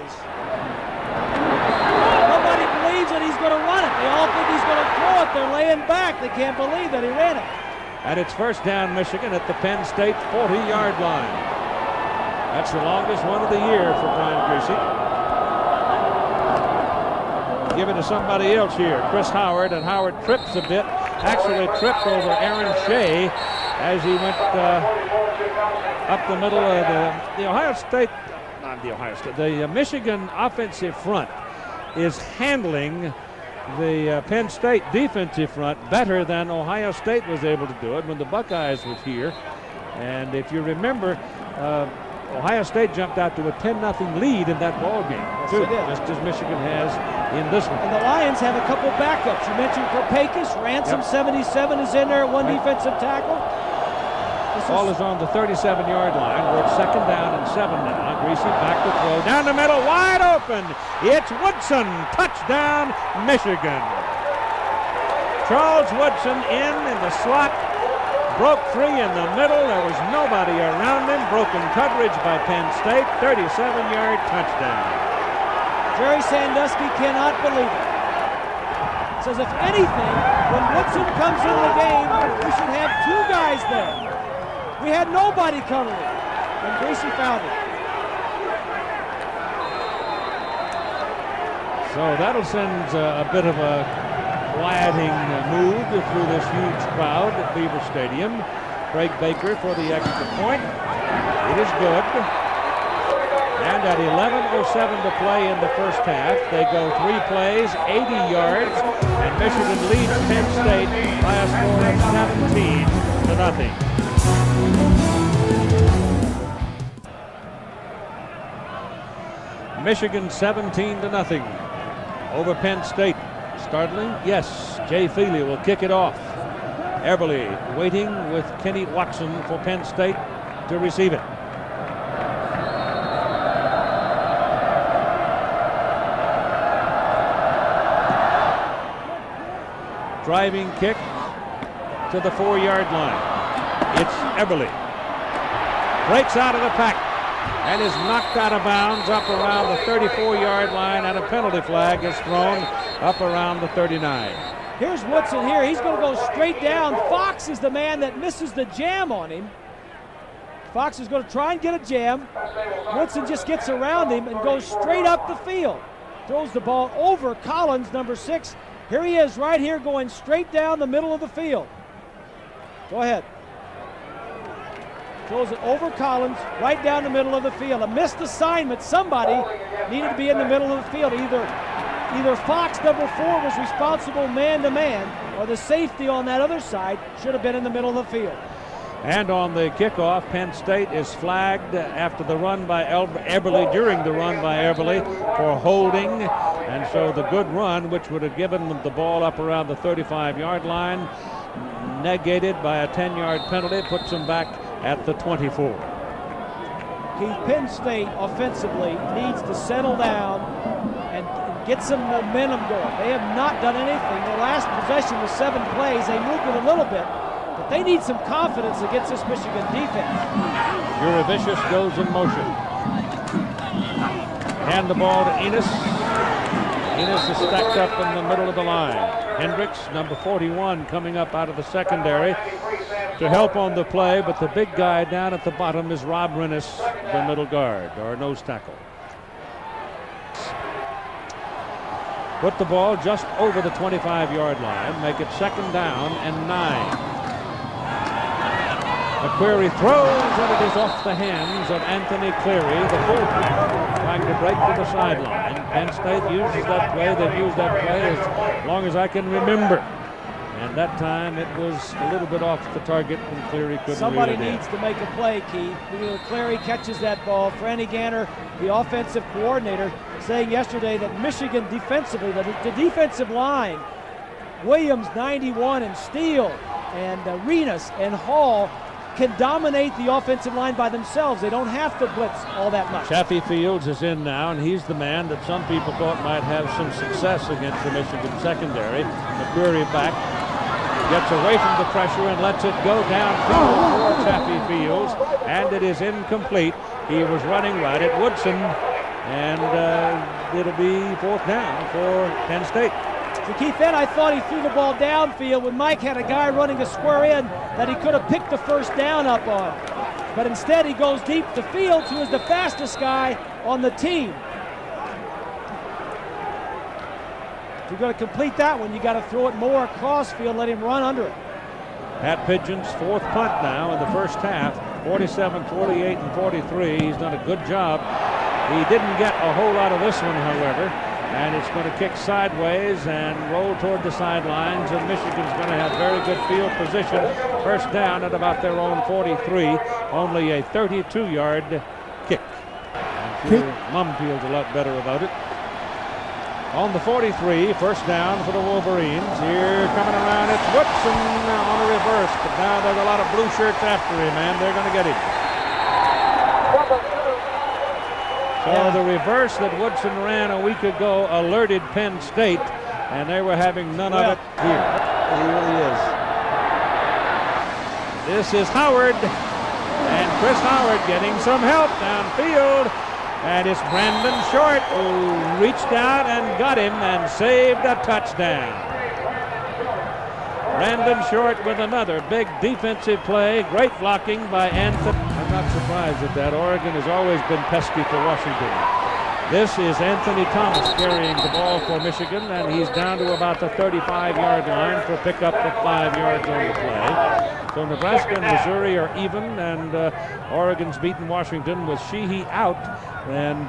Nobody believes that he's going to run it. They all think he's going to throw it. They're laying back. They can't believe that he ran it. And it's first down Michigan at the Penn State 40-yard line. That's the longest one of the year for Brian Greasy. Give it to somebody else here, Chris Howard, and Howard trips a bit, actually tripped over Aaron Shea as he went up the middle of the Michigan offensive front is handling the Penn State defensive front better than Ohio State was able to do it when the Buckeyes was here. And if you remember, Ohio State jumped out to a 10-0 lead in that ball game, too, just as Michigan has in this one. And the Lions have a couple backups. You mentioned Karpakis, Ransom 77 is in there, one defensive tackle. Ball is on the 37-yard line. We're at 2nd down and 7 now. Greasy back to throw. Down the middle, wide open. It's Woodson. Touchdown, Michigan. Charles Woodson in the slot. Broke free in the middle. There was nobody around him. Broken coverage by Penn State. 37-yard touchdown. Jerry Sandusky cannot believe it. Says if anything, when Woodson comes into the game, we should have 2 guys there. We had nobody covering it, and Greasy found it. So that'll send a bit of a quieting mood through this huge crowd at Beaver Stadium. Craig Baker for the extra point. It is good. And at 11:07 to play in the first half, they go 3 plays, 80 yards, and Michigan leads Penn State by a score of 17-0. Michigan 17-0 over Penn State. Startling? Yes. Jay Feely will kick it off. Eberle waiting with Kenny Watson for Penn State to receive it. Driving kick to the 4-yard line. It's Eberle. Breaks out of the pack and is knocked out of bounds up around the 34-yard line, and a penalty flag is thrown up around the 39. Here's Woodson here. He's going to go straight down. Fox is the man that misses the jam on him. Fox is going to try and get a jam. Woodson just gets around him and goes straight up the field. Throws the ball over Collins, number 6. Here he is right here going straight down the middle of the field. Go ahead. Throws it over Collins right down the middle of the field. A missed assignment. Somebody needed to be in the middle of the field. Either Fox, number 4, was responsible man-to-man, or the safety on that other side should have been in the middle of the field. And on the kickoff, Penn State is flagged after the run by Eberle, during the run by Eberle, for holding. And so the good run, which would have given them the ball up around the 35-yard line, negated by a 10-yard penalty, puts them back at the 24. Penn State offensively needs to settle down and get some momentum going. They have not done anything. Their last possession was 7 plays. They moved it a little bit, but they need some confidence against this Michigan defense. Jurevicius goes in motion. Hand the ball to Enos. Enos is stacked up in the middle of the line. Hendricks, number 41, coming up out of the secondary to help on the play, but the big guy down at the bottom is Rob Rennis, the middle guard, or nose tackle. Put the ball just over the 25-yard line, make it 2nd down and 9. McQuarrie throws, and it is off the hands of Anthony Cleary, the fullback, trying to break to the sideline. Penn State uses that play. They've used that play as long as I can remember. And that time it was a little bit off the target, and Cleary couldn't Somebody reel it in. needs to make a play, Keith. Cleary catches that ball. Franny Ganner, the offensive coordinator, saying yesterday that Michigan defensively, the defensive line, Williams, 91, and Steele, and Arenas and Hall can dominate the offensive line by themselves. They don't have to blitz all that much. Chaffee Fields is in now, and he's the man that some people thought might have some success against the Michigan secondary. McQuarrie back, gets away from the pressure and lets it go downfield for Chaffee Fields, and it is incomplete. He was running right at Woodson, and it'll be 4th down for Penn State. So Keith, then I thought he threw the ball downfield when Mike had a guy running a square in that he could have picked the first down up on. But instead he goes deep to Fields, who is the fastest guy on the team. If you're going to complete that one, you got to throw it more across field, let him run under it. Pat Pigeon's 4th punt now in the first half, 47, 48, and 43. He's done a good job. He didn't get a whole lot of this one, however, and it's going to kick sideways and roll toward the sidelines, and Michigan's going to have very good field position. First down at about their own 43, only a 32-yard kick. I'm sure Mum feels a lot better about it. On the 43, first down for the Wolverines. Here coming around, it's Woodson on a reverse, but now there's a lot of blue shirts after him, and they're going to get him. So the reverse that Woodson ran a week ago alerted Penn State, and they were having none of it here. He really is. This is Howard, and Chris Howard getting some help downfield. And it's Brandon Short who reached out and got him and saved a touchdown. Brandon Short with another big defensive play. Great blocking by Anthony. I'm not surprised at that. Oregon has always been pesky for Washington. This is Anthony Thomas carrying the ball for Michigan, and he's down to about the 35-yard line for pickup of 5 yards on the play. So Nebraska and Missouri are even, and Oregon's beaten Washington with Sheehy out. And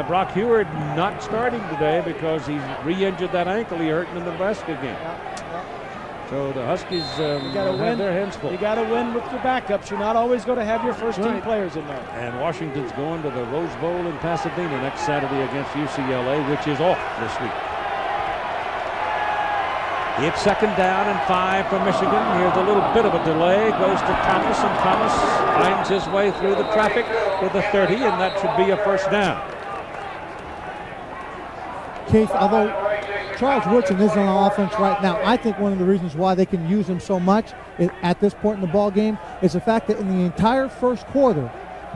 Brock Heward not starting today because he's re-injured that ankle he hurt in the Nebraska game. So the Huskies have their hands full. You got to win with your backups. You're not always going to have your first-team players in there. And Washington's going to the Rose Bowl in Pasadena next Saturday against UCLA, which is off this week. It's second down and 5 for Michigan. Here's a little bit of a delay. Goes to Thomas, and Thomas finds his way through the traffic to the 30, and that should be a first down. Keith, although Charles Woodson isn't on offense right now, I think one of the reasons why they can use him so much at this point in the ball game is the fact that in the entire first quarter,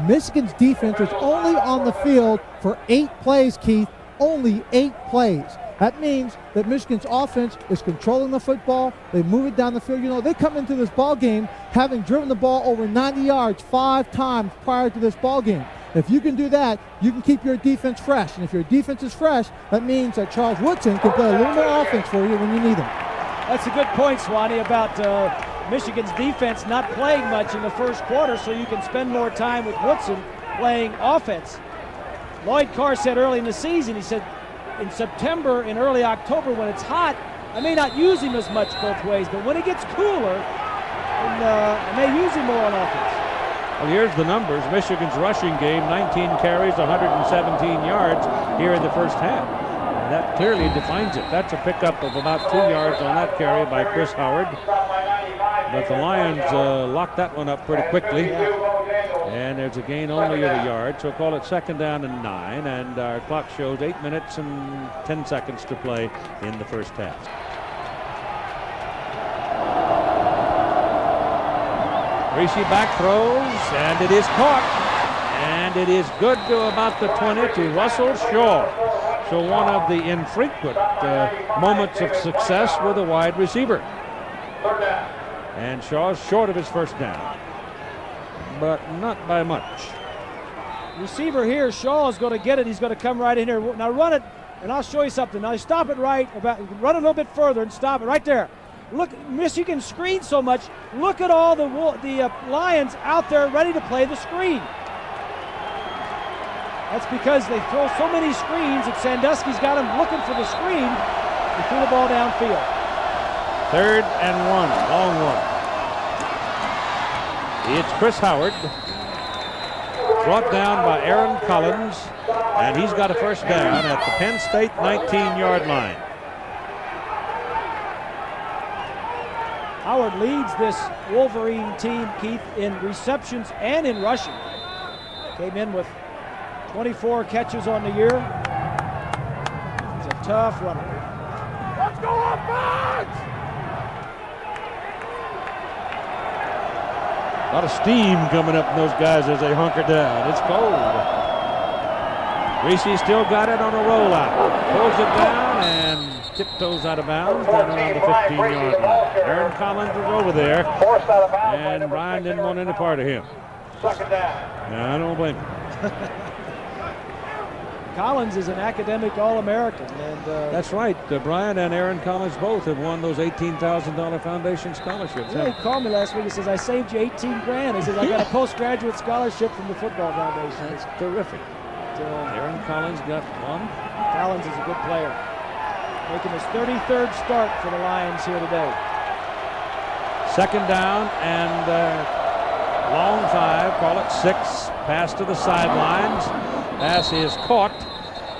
Michigan's defense was only on the field for 8 plays, Keith. Only 8 plays. That means that Michigan's offense is controlling the football. They move it down the field. You know, they come into this ball game having driven the ball over 90 yards 5 times prior to this ball game. If you can do that, you can keep your defense fresh. And if your defense is fresh, that means that Charles Woodson can play a little more offense for you when you need him. That's a good point, Swanee, about Michigan's defense not playing much in the first quarter, so you can spend more time with Woodson playing offense. Lloyd Carr said early in the season, he said, in September and early October when it's hot, I may not use him as much both ways, but when it gets cooler, I may use him more on offense. Well, here's the numbers. Michigan's rushing game, 19 carries, 117 yards here in the first half. And that clearly defines it. That's a pickup of about 2 yards on that carry by Chris Howard. But the Lions locked that one up pretty quickly. And there's a gain only of a yard, so call it second down and 9. And our clock shows 8 minutes and 10 seconds to play in the first half. Rishi back throws, and it is caught. And it is good to about the 20 to Russell Shaw. So one of the infrequent moments of success with a wide receiver. And Shaw's short of his first down, but not by much. Receiver here, Shaw is going to get it. He's going to come right in here. Now run it, and I'll show you something. Now stop it right, run it a little bit further and stop it right there. Look, Michigan screens so much. Look at all the Lions out there ready to play the screen. That's because they throw so many screens that Sandusky's got them looking for the screen and threw the ball downfield. 3rd and 1, long one. It's Chris Howard, brought down by Aaron Collins, and he's got a first down at the Penn State 19-yard line. Howard leads this Wolverine team, Keith, in receptions and in rushing. Came in with 24 catches on the year. He's a tough runner. Let's go offense! A lot of steam coming up in those guys as they hunker down. It's cold. Reese still got it on a rollout. Pulls it down and tiptoes out of bounds down around the 15-yard line. Aaron Collins was over there, and Brian didn't want any part of him. Second down. No, I don't blame him. Collins is an academic All-American. And that's right. Brian and Aaron Collins both have won those $18,000 foundation scholarships. He called me last week. He says, I saved you 18 grand. He says, I got a postgraduate scholarship from the football foundation. That's terrific. Aaron Collins got one. Collins is a good player. Making his 33rd start for the Lions here today. Second down and long 5, call it 6. Pass to the sidelines. Pass is caught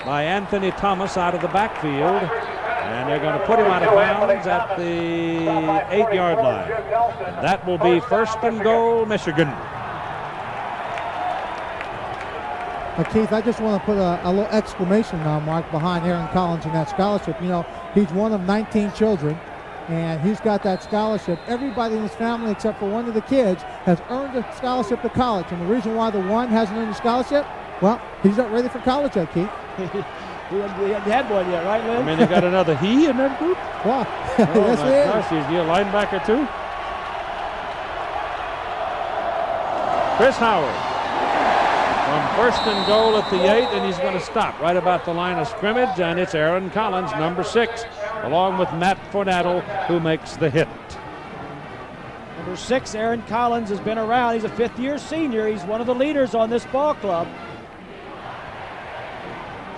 by Anthony Thomas out of the backfield. And they're going to put him out of bounds at the 8-yard line. And that will be 1st and goal, Michigan. Keith, I just want to put a little exclamation mark behind Aaron Collins and that scholarship. You know, he's one of 19 children, and he's got that scholarship. Everybody in his family, except for one of the kids, has earned a scholarship to college. And the reason why the one hasn't earned a scholarship, well, he's not ready for college yet, Keith. We haven't had one yet, right, Lynn? I mean, they got another he in that group? Wow. Oh, yes, my gosh, he's a linebacker, too? Chris Howard from 1st and goal at the 8, and he's going to stop right about the line of scrimmage, and it's Aaron Collins, number 6, along with Matt Fornattle, who makes the hit. Number 6, Aaron Collins, has been around. He's a 5th-year senior. He's one of the leaders on this ball club.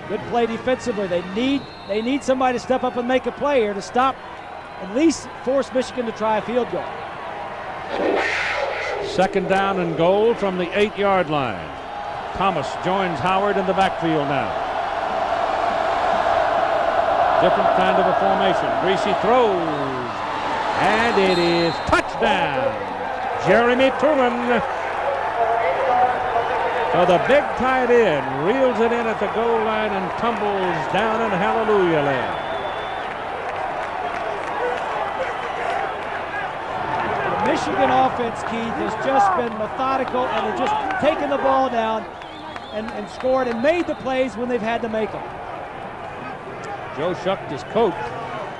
Good play defensively. They need somebody to step up and make a play here to stop, at least force Michigan to try a field goal. 2nd down and goal from the 8-yard line. Thomas joins Howard in the backfield now. Different kind of a formation. Greasy throws, and it is touchdown. Jeremy Truman. So the big tight end reels it in at the goal line and tumbles down in hallelujah land. The Michigan offense, Keith, has just been methodical, and they've just taken the ball down and scored and made the plays when they've had to make them. Joe shucked his coat.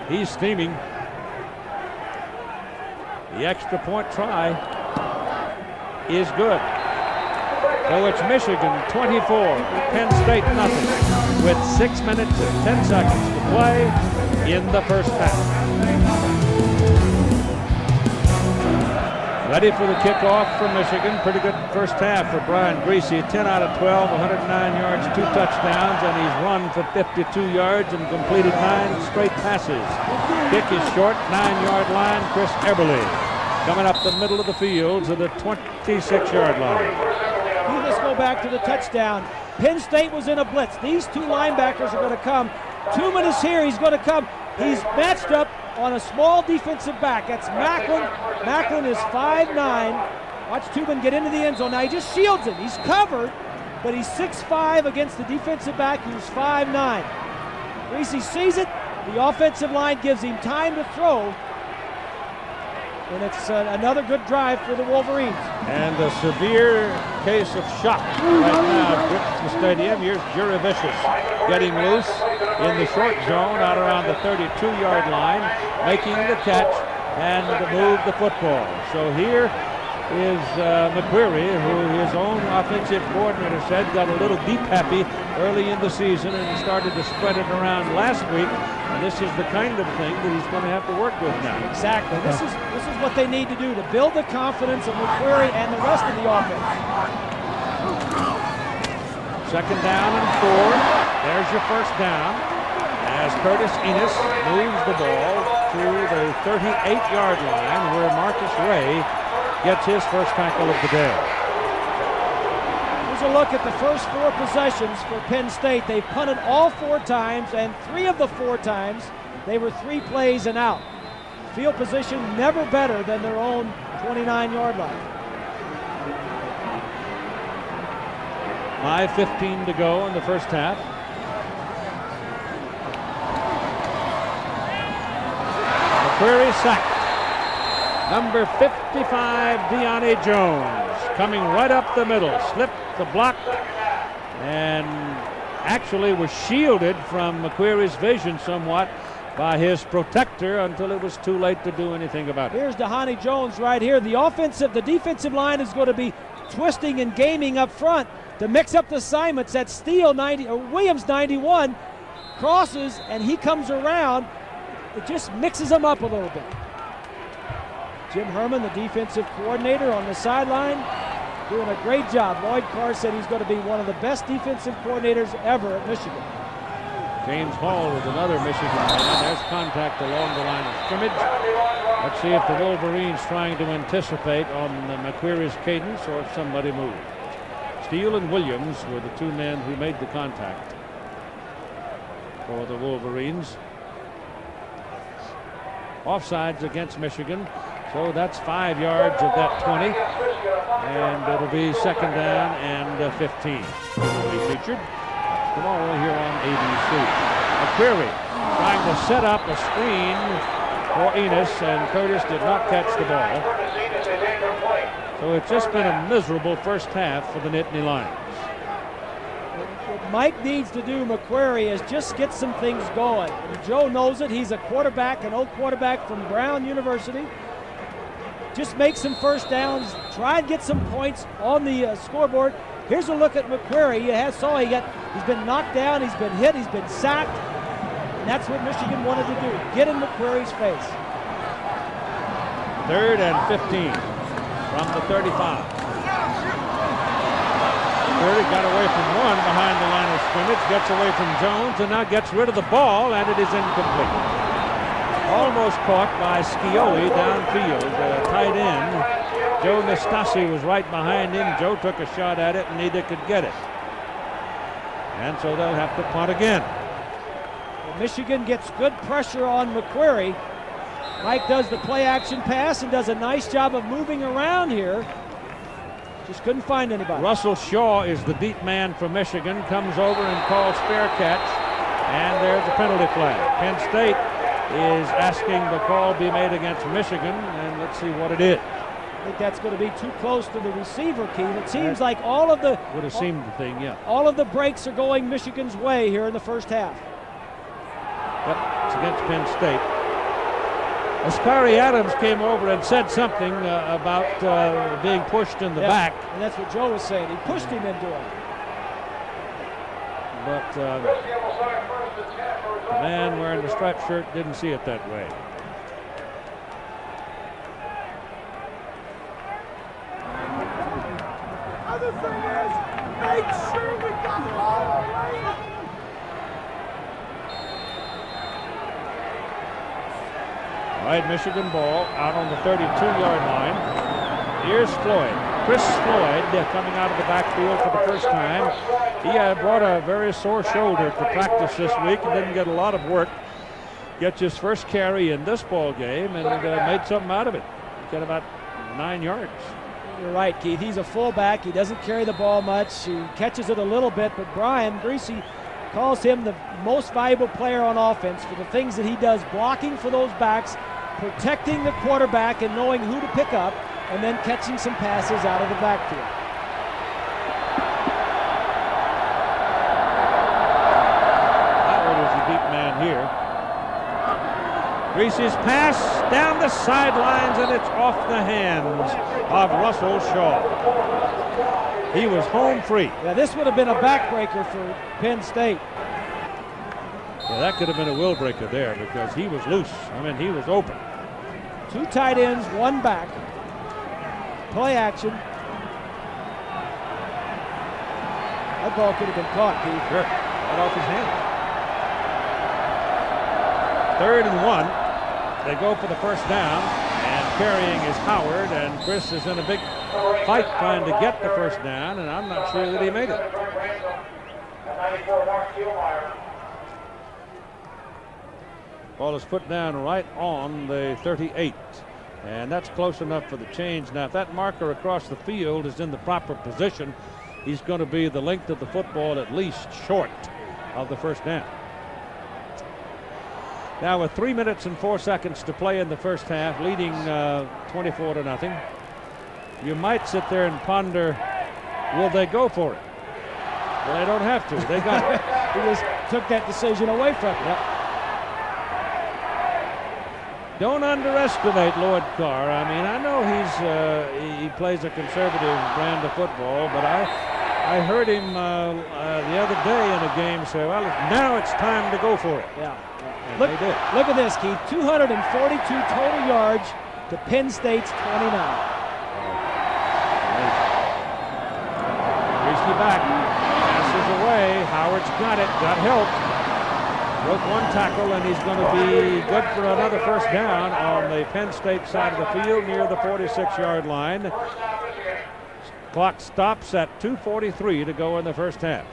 He's steaming. The extra point try is good. So it's Michigan 24, Penn State nothing, with 6 minutes and 10 seconds to play in the first half. Ready for the kickoff from Michigan. Pretty good first half for Brian Greasy. 10 out of 12, 109 yards, 2 touchdowns, and he's run for 52 yards and completed 9 straight passes. Kick is short, 9-yard line. Chris Eberle coming up the middle of the field to the 26-yard line. Let's go back to the touchdown. Penn State was in a blitz. These 2 linebackers are going to come. 2 minutes here, he's going to come. He's matched up on a small defensive back. That's Macklin. Macklin is 5'9". Watch Tubin get into the end zone. Now he just shields him. He's covered, but he's 6'5" against the defensive back who's 5'9". Greasy sees it. The offensive line gives him time to throw. And it's another good drive for the Wolverines. And a severe case of shock right now grips the stadium. Here's Jurevicius getting loose in the short zone out around the 32-yard line, making the catch and move the football. So here is McQuarrie, who his own offensive coordinator said got a little deep happy early in the season and started to spread it around last week. And this is the kind of thing that he's going to have to work with now. Exactly. This is what they need to do to build the confidence of McQuarrie and the rest of the offense. 2nd down and 4. There's your 1st down as Curtis Enos moves the ball to the 38-yard line where Marcus Ray gets his first tackle of the day. Here's a look at the first 4 possessions for Penn State. They've punted all 4 times, and 3 of the 4 times they were 3 plays and out. Field position never better than their own 29-yard line. 5:15 to go in the first half. McQuarrie sacked. Number 55, Deonte Jones, coming right up the middle, slipped the block and actually was shielded from McQuarrie's vision somewhat by his protector until it was too late to do anything about it. Here's Deonte Jones right here. The defensive line is going to be twisting and gaming up front to mix up the assignments. That Williams 91 crosses and he comes around. It just mixes them up a little bit. Jim Herman, the defensive coordinator on the sideline, doing a great job. Lloyd Carr said he's going to be one of the best defensive coordinators ever at Michigan. James Hall with another Michigan man. There's contact along the line of scrimmage. Let's see if the Wolverines trying to anticipate on McQuarrie's cadence or if somebody moved. Steele and Williams were the 2 men who made the contact. for the Wolverines. Offsides against Michigan. So that's 5 yards of that 20. And it'll be second down and 15. Will be featured tomorrow here on ABC. McQuarrie trying to set up a screen for Enos, and Curtis did not catch the ball. So it's just been a miserable first half for the Nittany Lions. What Mike needs to do, McQuarrie, is just get some things going. And Joe knows it. He's a quarterback, an old quarterback from Brown University. Just make some first downs, try and get some points on the scoreboard. Here's a look at McQuarrie. He's been knocked down, he's been hit, he's been sacked. And that's what Michigan wanted to do, get in McQuarrie's face. 3rd and 15 from the 35. McQuarrie got away from one behind the line of scrimmage, gets away from Jones, and now gets rid of the ball, and it is incomplete. Almost caught by Scioli downfield, tight end. Joe Nastasi was right behind him. Joe took a shot at it and neither could get it. And so they'll have to punt again. Well, Michigan gets good pressure on McQuarrie. Mike does the play action pass and does a nice job of moving around here. Just couldn't find anybody. Russell Shaw is the deep man for Michigan, comes over and calls fair catch, and there's a penalty flag. Penn State is asking the call be made against Michigan, and let's see what it is. I think that's going to be too close to the receiver, Keith. It seems like all of the would have seemed the thing, yeah. All of the breaks are going Michigan's way here in the first half. Yep, it's against Penn State. Askari Adams came over and said something about being pushed in the back. And that's what Joe was saying. He pushed him into it. But the man wearing the striped shirt didn't see it that way. Other thing is, make sure we got all the way. Right, Michigan ball out on the 32-yard line. Here's Floyd. Chris Floyd coming out of the backfield for the first time. He brought a very sore shoulder to practice this week and didn't get a lot of work. Gets his first carry in this ball game and made something out of it. He got about 9 yards. You're right, Keith. He's a fullback. He doesn't carry the ball much. He catches it a little bit, but Brian Greasy calls him the most valuable player on offense for the things that he does, blocking for those backs, protecting the quarterback and knowing who to pick up, and then catching some passes out of the backfield. Howard is the deep man here. Greasy's pass down the sidelines, and it's off the hands of Russell Shaw. He was home free. Yeah, this would have been a backbreaker for Penn State. Yeah, that could have been a will breaker there because he was loose. I mean, he was open. 2 tight ends, 1 back. Play action. That ball could have been caught, Keith. Sure. Right off his hand. 3rd and 1. They go for the first down, and carrying is Howard, and Chris is in a big fight trying to get the first down, and I'm not sure that he made it. Ball is put down right on the 38, and that's close enough for the change. Now, if that marker across the field is in the proper position, he's going to be the length of the football at least short of the first down. Now with 3 minutes and 4 seconds to play in the first half, leading 24-0, you might sit there and ponder, will they go for it? Well, they don't have to. They got it. He just took that decision away from him. Don't underestimate Lloyd Carr. I mean, I know he plays a conservative brand of football, but I heard him the other day in a game say, well, now it's time to go for it. Yeah. Look at this, Keith. 242 total yards to Penn State's 29. Greasy back. Passes away. Howard's got it. Got help. Broke 1 tackle, and he's going to be good for another first down on the Penn State side of the field near the 46-yard line. Clock stops at 2:43 to go in the first half.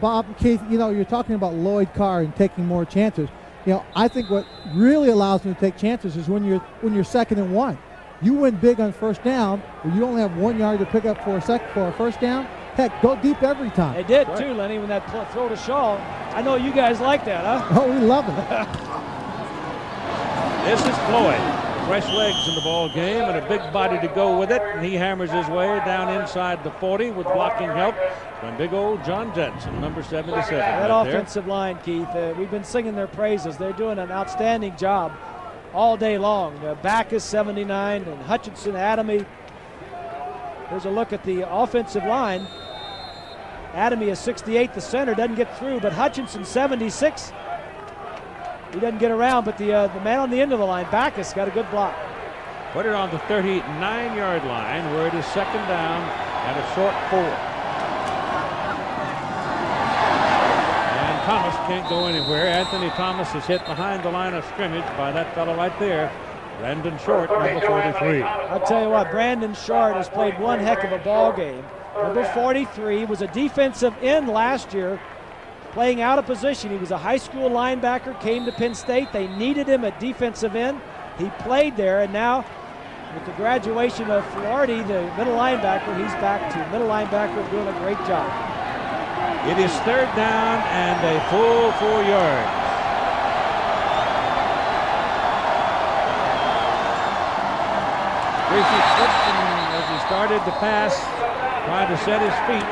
Bob, Keith, you know, you're talking about Lloyd Carr and taking more chances. You know, I think what really allows him to take chances is when you're 2nd and 1. You win big on first down, but you only have 1 yard to pick up for a first down. Heck, go deep every time. They did too, Lenny, when that throw to Shaw. I know you guys like that, huh? Oh, we love it. This is Floyd. Fresh legs in the ball game and a big body to go with it. And he hammers his way down inside the 40 with blocking help from big old John Jensen, number 77. That offensive line, Keith, we've been singing their praises. They're doing an outstanding job all day long. Backus 79 and Hutchinson, Adamy. Here's a look at the offensive line. Adamy is 68, the center, doesn't get through, but Hutchinson 76. He doesn't get around, but the man on the end of the line, Backus, got a good block. Put it on the 39-yard line where it is 2nd down and a short 4. And Thomas can't go anywhere. Anthony Thomas is hit behind the line of scrimmage by that fellow right there, Brandon Short, number 43. I'll tell you what, Brandon Short has played one heck of a ball game. Number 43 was a defensive end last year, playing out of position. He was a high school linebacker, came to Penn State. They needed him at defensive end. He played there, and now with the graduation of Flaherty, the middle linebacker, he's back to middle linebacker, doing a great job. It is 3rd down and a full 4 yards. Gracie slipped as he started to pass, trying to set his feet,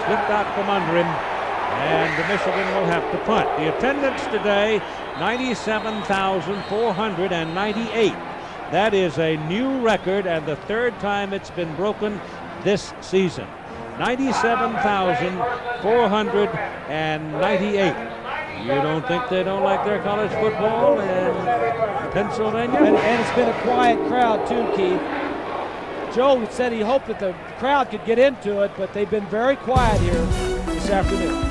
slipped out from under him, and Michigan will have to punt. The attendance today, 97,498. That is a new record and the 3rd time it's been broken this season. 97,498. You don't think they don't like their college football in Pennsylvania? And it's been a quiet crowd too, Keith. Joe said he hoped that the crowd could get into it, but they've been very quiet here this afternoon.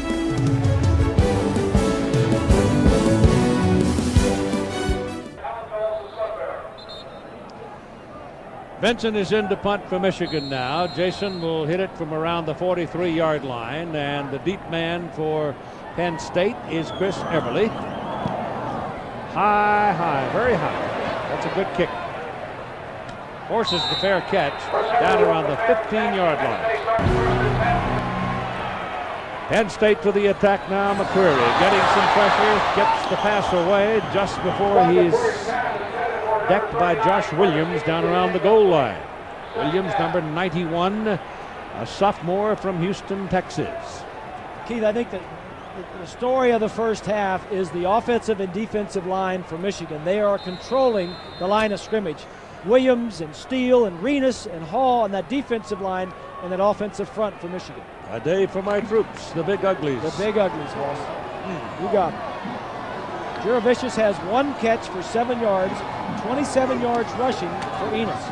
Benson is in to punt for Michigan now. Jason will hit it from around the 43-yard line, and the deep man for Penn State is Chris Everly. High, very high. That's a good kick. Forces the fair catch down around the 15-yard line. Penn State to the attack now. McCreary getting some pressure, gets the pass away just before he's decked by Josh Williams down around the goal line. Williams, number 91, a sophomore from Houston, Texas. Keith, I think that the story of the first half is the offensive and defensive line for Michigan. They are controlling the line of scrimmage. Williams and Steele and Renus and Hall on that defensive line and that offensive front for Michigan. A day for my troops, the Big Uglies. The Big Uglies, boss. You got it. Juravicius has 1 catch for 7 yards, 27 yards rushing for Enos.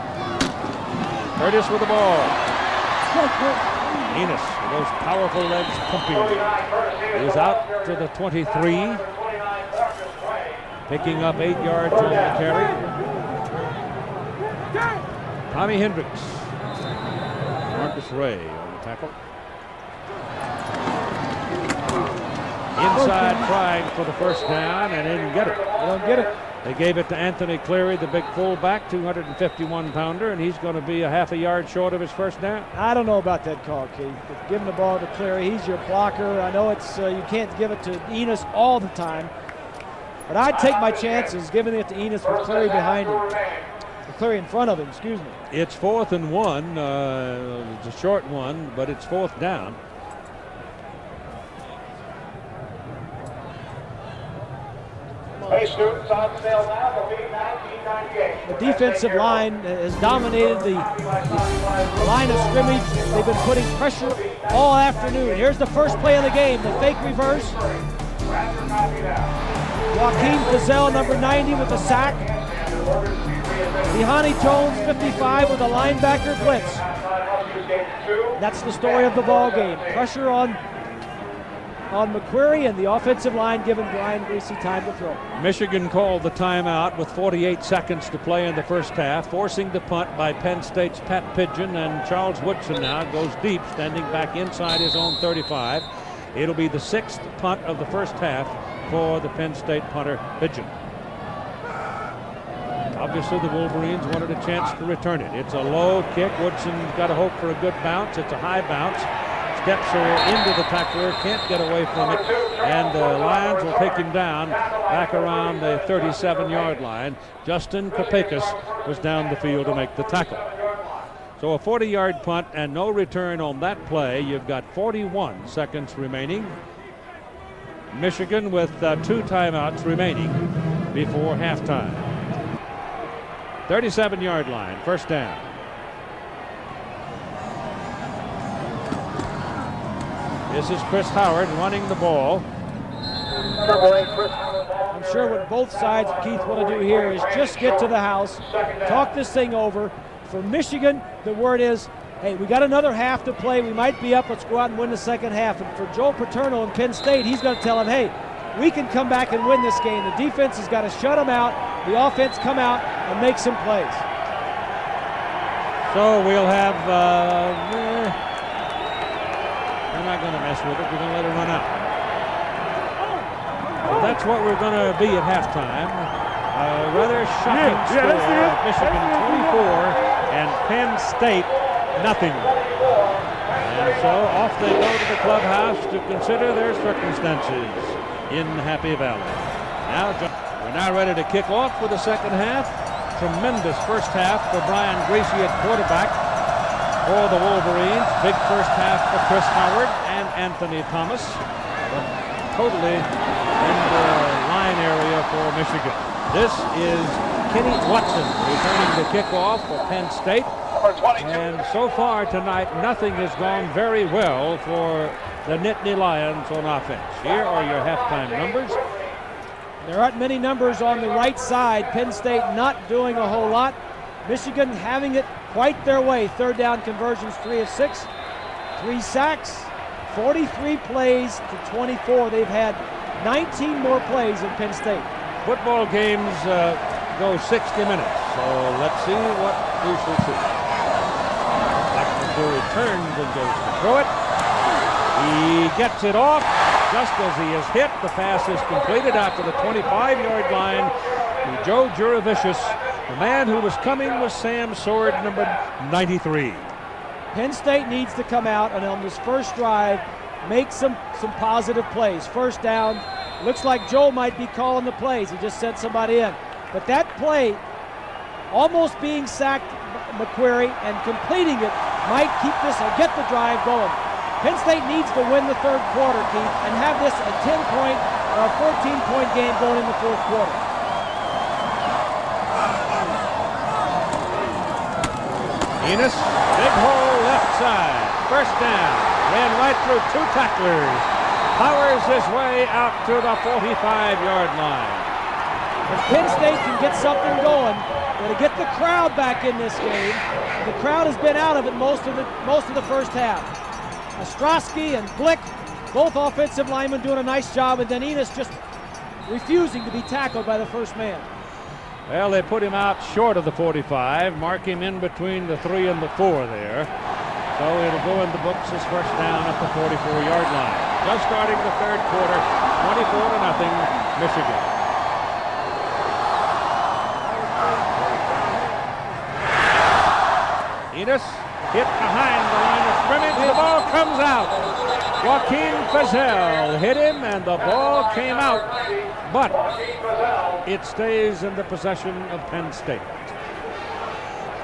Curtis with the ball. Enos with those powerful legs pumping. He's out to the 23. Picking up 8 yards on the carry. Tommy Hendricks. Marcus Ray on the tackle. Inside trying for the first down and didn't get it. They don't get it. They gave it to Anthony Cleary, the big fullback, 251-pounder, and he's going to be a half a yard short of his first down. I don't know about that call, Keith. Giving the ball to Cleary, he's your blocker. I know it's you can't give it to Enos all the time, but I'd take my chances giving it to Enos with Cleary behind him. Cleary in front of him, excuse me. It's 4th and 1. It's a short one, but it's 4th down. Hey, students on sale now for $19.98. The defensive line has dominated the line of scrimmage. They've been putting pressure all afternoon. Here's the first play of the game, the fake reverse. Joaquin Fizel, number 90, with a sack. Dhani Jones, 55, with a linebacker blitz. That's the story of the ball game. Pressure on McQuarrie, and the offensive line giving Brian Greasy time to throw. Michigan called the timeout with 48 seconds to play in the first half, forcing the punt by Penn State's Pat Pidgeon, and Charles Woodson now goes deep, standing back inside his own 35. It'll be the 6th punt of the first half for the Penn State punter, Pigeon. Obviously, the Wolverines wanted a chance to return it. It's a low kick. Woodson's got to hope for a good bounce. It's a high bounce. Steps her into the tackler, can't get away from it, and the Lions will take him down back around the 37-yard line. Justin Kopakis was down the field to make the tackle. So a 40-yard punt and no return on that play. You've got 41 seconds remaining. Michigan with 2 timeouts remaining before halftime. 37-yard line, first down. This is Chris Howard running the ball. I'm sure what both sides, Keith, want to do here is just get to the house, talk this thing over. For Michigan, the word is, hey, we got another half to play. We might be up. Let's go out and win the second half. And for Joe Paterno in Penn State, he's going to tell him, hey, we can come back and win this game. The defense has got to shut them out. The offense come out and make some plays. So we'll have, we're not going to mess with it. We're going to let it run out. So that's what we're going to be at halftime. Rather shocking score of Michigan 24 and Penn State nothing. And so off they go to the clubhouse to consider their circumstances in Happy Valley. We're now ready to kick off for the second half. Tremendous first half for Brian Gracie at quarterback for the Wolverines. Big first half for Chris Howard and Anthony Thomas. But totally in the line area for Michigan. This is Kenny Watson returning the kickoff for Penn State. And so far tonight, nothing has gone very well for the Nittany Lions on offense. Here are your halftime numbers. There aren't many numbers on the right side. Penn State not doing a whole lot. Michigan having it quite their way. Third down conversions, 3 of 6. 3 sacks, 43 plays to 24. They've had 19 more plays in Penn State. Football games go 60 minutes, so let's see what we shall see. Blackman returns and goes to throw it. He gets it off just as he is hit. The pass is completed out to the 25-yard line to Joe Juravicius. The man who was coming was Sam Sword, number 93. Penn State needs to come out and on this first drive make some positive plays. First down. Looks like Joe might be calling the plays. He just sent somebody in. But that play, almost being sacked McQuarrie and completing it, might keep this or get the drive going. Penn State needs to win the third quarter, Keith, and have this a 10-point or a 14-point game going in the fourth quarter. Enos, big hole left side. First down. Ran right through 2 tacklers. Powers his way out to the 45-yard line. If Penn State can get something going, to get the crowd back in this game. The crowd has been out of it most of the first half. Ostrowski and Blick, both offensive linemen doing a nice job, and then Enos just refusing to be tackled by the first man. Well, they put him out short of the 45, mark him in between the 3 and the 4 there. So it'll go in the books as first down at the 44-yard line. Just starting the third quarter, 24-0, Michigan. Enos hit behind the line of scrimmage. The ball comes out. Joaquin Feazell hit him, and the ball came out. But it stays in the possession of Penn State.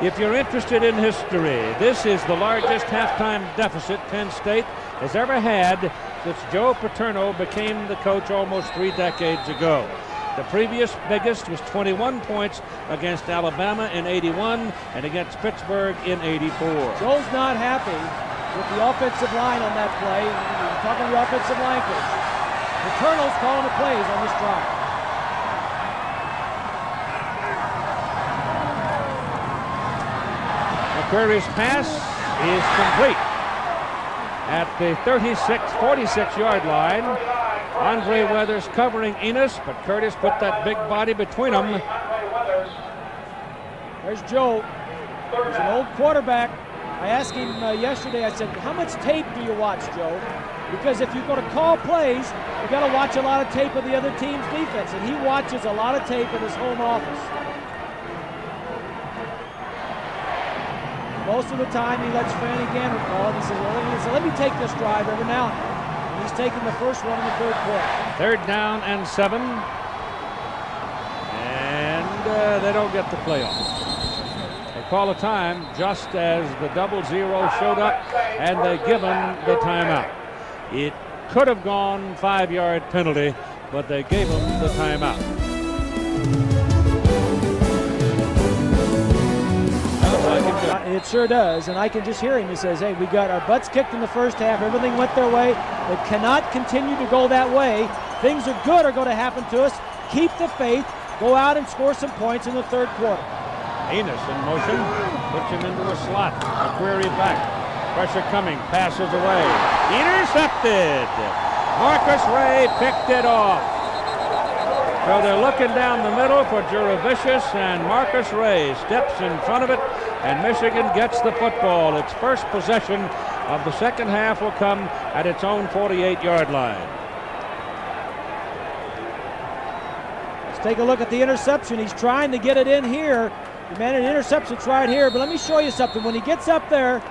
If you're interested in history, this is the largest halftime deficit Penn State has ever had since Joe Paterno became the coach almost 3 decades ago. The previous biggest was 21 points against Alabama in '81 and against Pittsburgh in '84. Joe's not happy with the offensive line on that play. We're talking the offensive line coach. Paterno's calling the plays on this drive. McQuarrie's pass is complete at the 46-yard line. Andre Weathers covering Enos, but Curtis put that big body between them. There's Joe. He's an old quarterback. I asked him yesterday, I said, how much tape do you watch, Joe? Because if you're going to call plays, you got to watch a lot of tape of the other team's defense, and he watches a lot of tape in his home office. Most of the time, he lets Franny Gander call it. He says, well, let me take this drive every now and then. And he's taking the first one in the third quarter. 3rd down and 7. And they don't get the playoff. They call a time just as the 0-0 showed up, and they give him the timeout. It could have gone 5-yard penalty, but they gave him the timeout. It sure does, and I can just hear him. He says, hey, we got our butts kicked in the first half. Everything went their way. It cannot continue to go that way. Things are good are going to happen to us. Keep the faith. Go out and score some points in the third quarter. Enos in motion, puts him into a slot. McQuarrie back. Pressure coming, passes away. Intercepted. Marcus Ray picked it off. So they're looking down the middle for Juravicius, and Marcus Ray steps in front of it, and Michigan gets the football. Its first possession of the second half will come at its own 48-yard line. Let's take a look at the interception. He's trying to get it in here. Man, an interception's right here, but let me show you something. When he gets up there,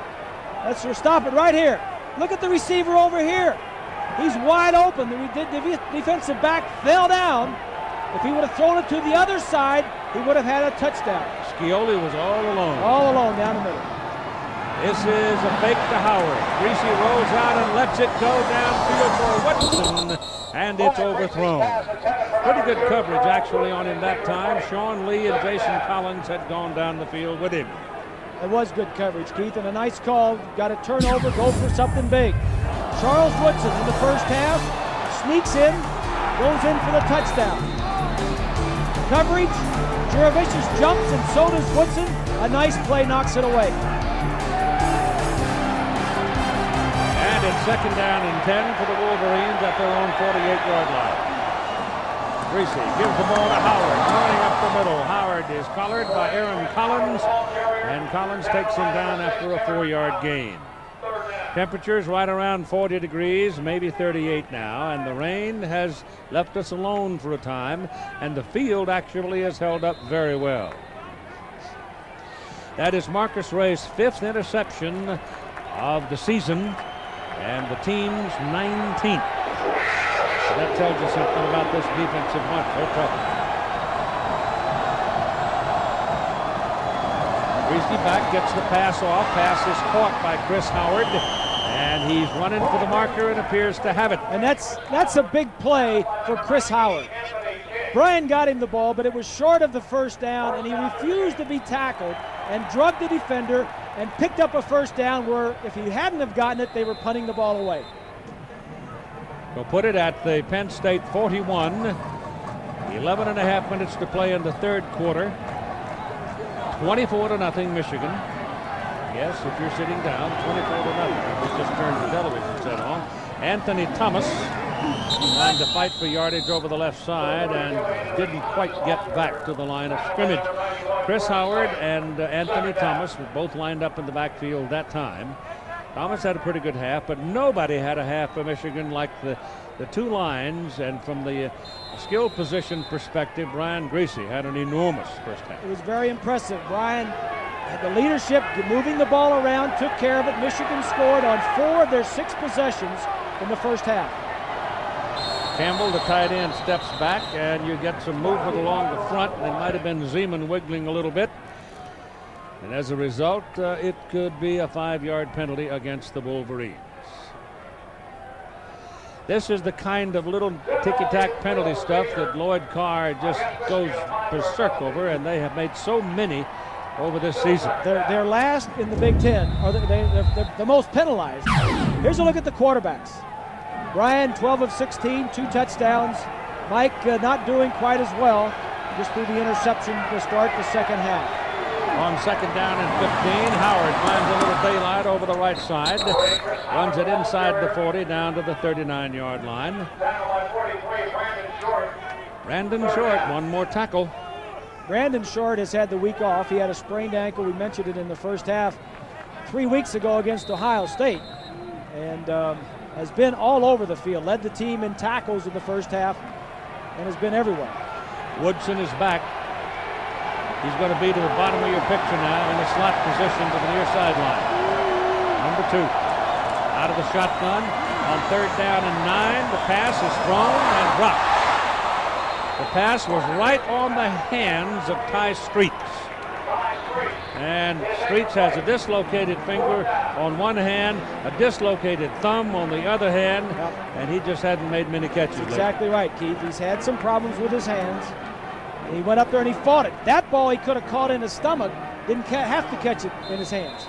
let's stop it right here. Look at the receiver over here. He's wide open. The defensive back fell down. If he would have thrown it to the other side, he would have had a touchdown. Scioli was all alone. All alone down the middle. This is a fake to Howard. Greasy rolls out and lets it go downfield for Woodson, and it's overthrown. Pretty good coverage actually on him that time. Sean Lee and Jason Collins had gone down the field with him. It was good coverage, Keith, and a nice call. Got a turnover, go for something big. Charles Woodson in the first half sneaks in, goes in for the touchdown. Coverage, Juravicius jumps, and so does Woodson. A nice play knocks it away. And it's 2nd down and 10 for the Wolverines at their own 48-yard line. Greasy gives the ball to Howard, running up the middle. Howard is collared by Aaron Collins, and Collins takes him down after a 4-yard gain. Temperatures right around 40 degrees, maybe 38 now, and the rain has left us alone for a time, and the field actually has held up very well. That is Marcus Ray's 5th interception of the season, and the team's 19th. So that tells you something about this defensive front. They're tough. Greasy back, gets the pass off. Pass is caught by Chris Howard, and he's running for the marker and appears to have it. And that's a big play for Chris Howard. Brian got him the ball, but it was short of the first down, and he refused to be tackled and drugged the defender and picked up a first down where if he hadn't have gotten it, they were punting the ball away. We'll put it at the Penn State 41. 11 and a half minutes to play in the third quarter. 24-0 Michigan. Yes, if you're sitting down, 24-0. We just turned the television set on. Anthony Thomas trying to fight for yardage over the left side and didn't quite get back to the line of scrimmage. Chris Howard and Anthony Thomas were both lined up in the backfield that time. Thomas had a pretty good half, but nobody had a half for Michigan like the two lines, and from the skill position perspective, Brian Greasy had an enormous first half. It was very impressive. Brian had the leadership, moving the ball around, took care of it. Michigan scored on 4 of their 6 possessions in the first half. Campbell, the tight end, steps back, and you get some movement along the front. It might have been Zeman wiggling a little bit. And as a result, it could be a 5-yard penalty against the Wolverines. This is the kind of little ticky-tack penalty stuff that Lloyd Carr just goes berserk over, and they have made so many over this season. They're last in the Big Ten, or they're the most penalized. Here's a look at the quarterbacks. Brian, 12 of 16, 2 touchdowns. Mike not doing quite as well, just through the interception to start the second half. On 2nd down and 15, Howard finds a little daylight over the right side, runs it inside the 40 down to the 39-yard line. Brandon Short, one more tackle. Brandon Short has had the week off. He had a sprained ankle. We mentioned it in the first half. 3 weeks ago against Ohio State, and has been all over the field. Led the team in tackles in the first half and has been everywhere. Woodson is back. He's going to be to the bottom of your picture now in the slot position to the near sideline. Number 2. Out of the shotgun on 3rd down and 9. The pass is thrown and dropped. The pass was right on the hands of Ty Streets. And Streets has a dislocated finger on one hand, a dislocated thumb on the other hand, and he just hadn't made many catches. That's exactly right, Keith. He's had some problems with his hands. He went up there and he fought it. That ball he could have caught in his stomach. Didn't have to catch it in his hands.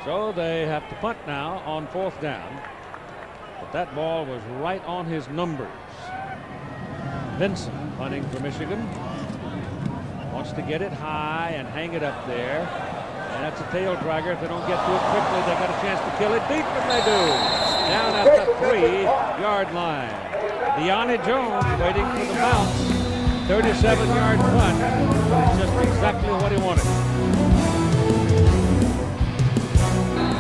So they have to punt now on 4th down. But that ball was right on his numbers. Vincent punting for Michigan. Wants to get it high and hang it up there. And that's a tail dragger. If they don't get to it quickly, they got a chance to kill it deep, and they do. Down at the 3-yard line. Deani Jones waiting for the bounce. 37-yard punt. It's just exactly what he wanted.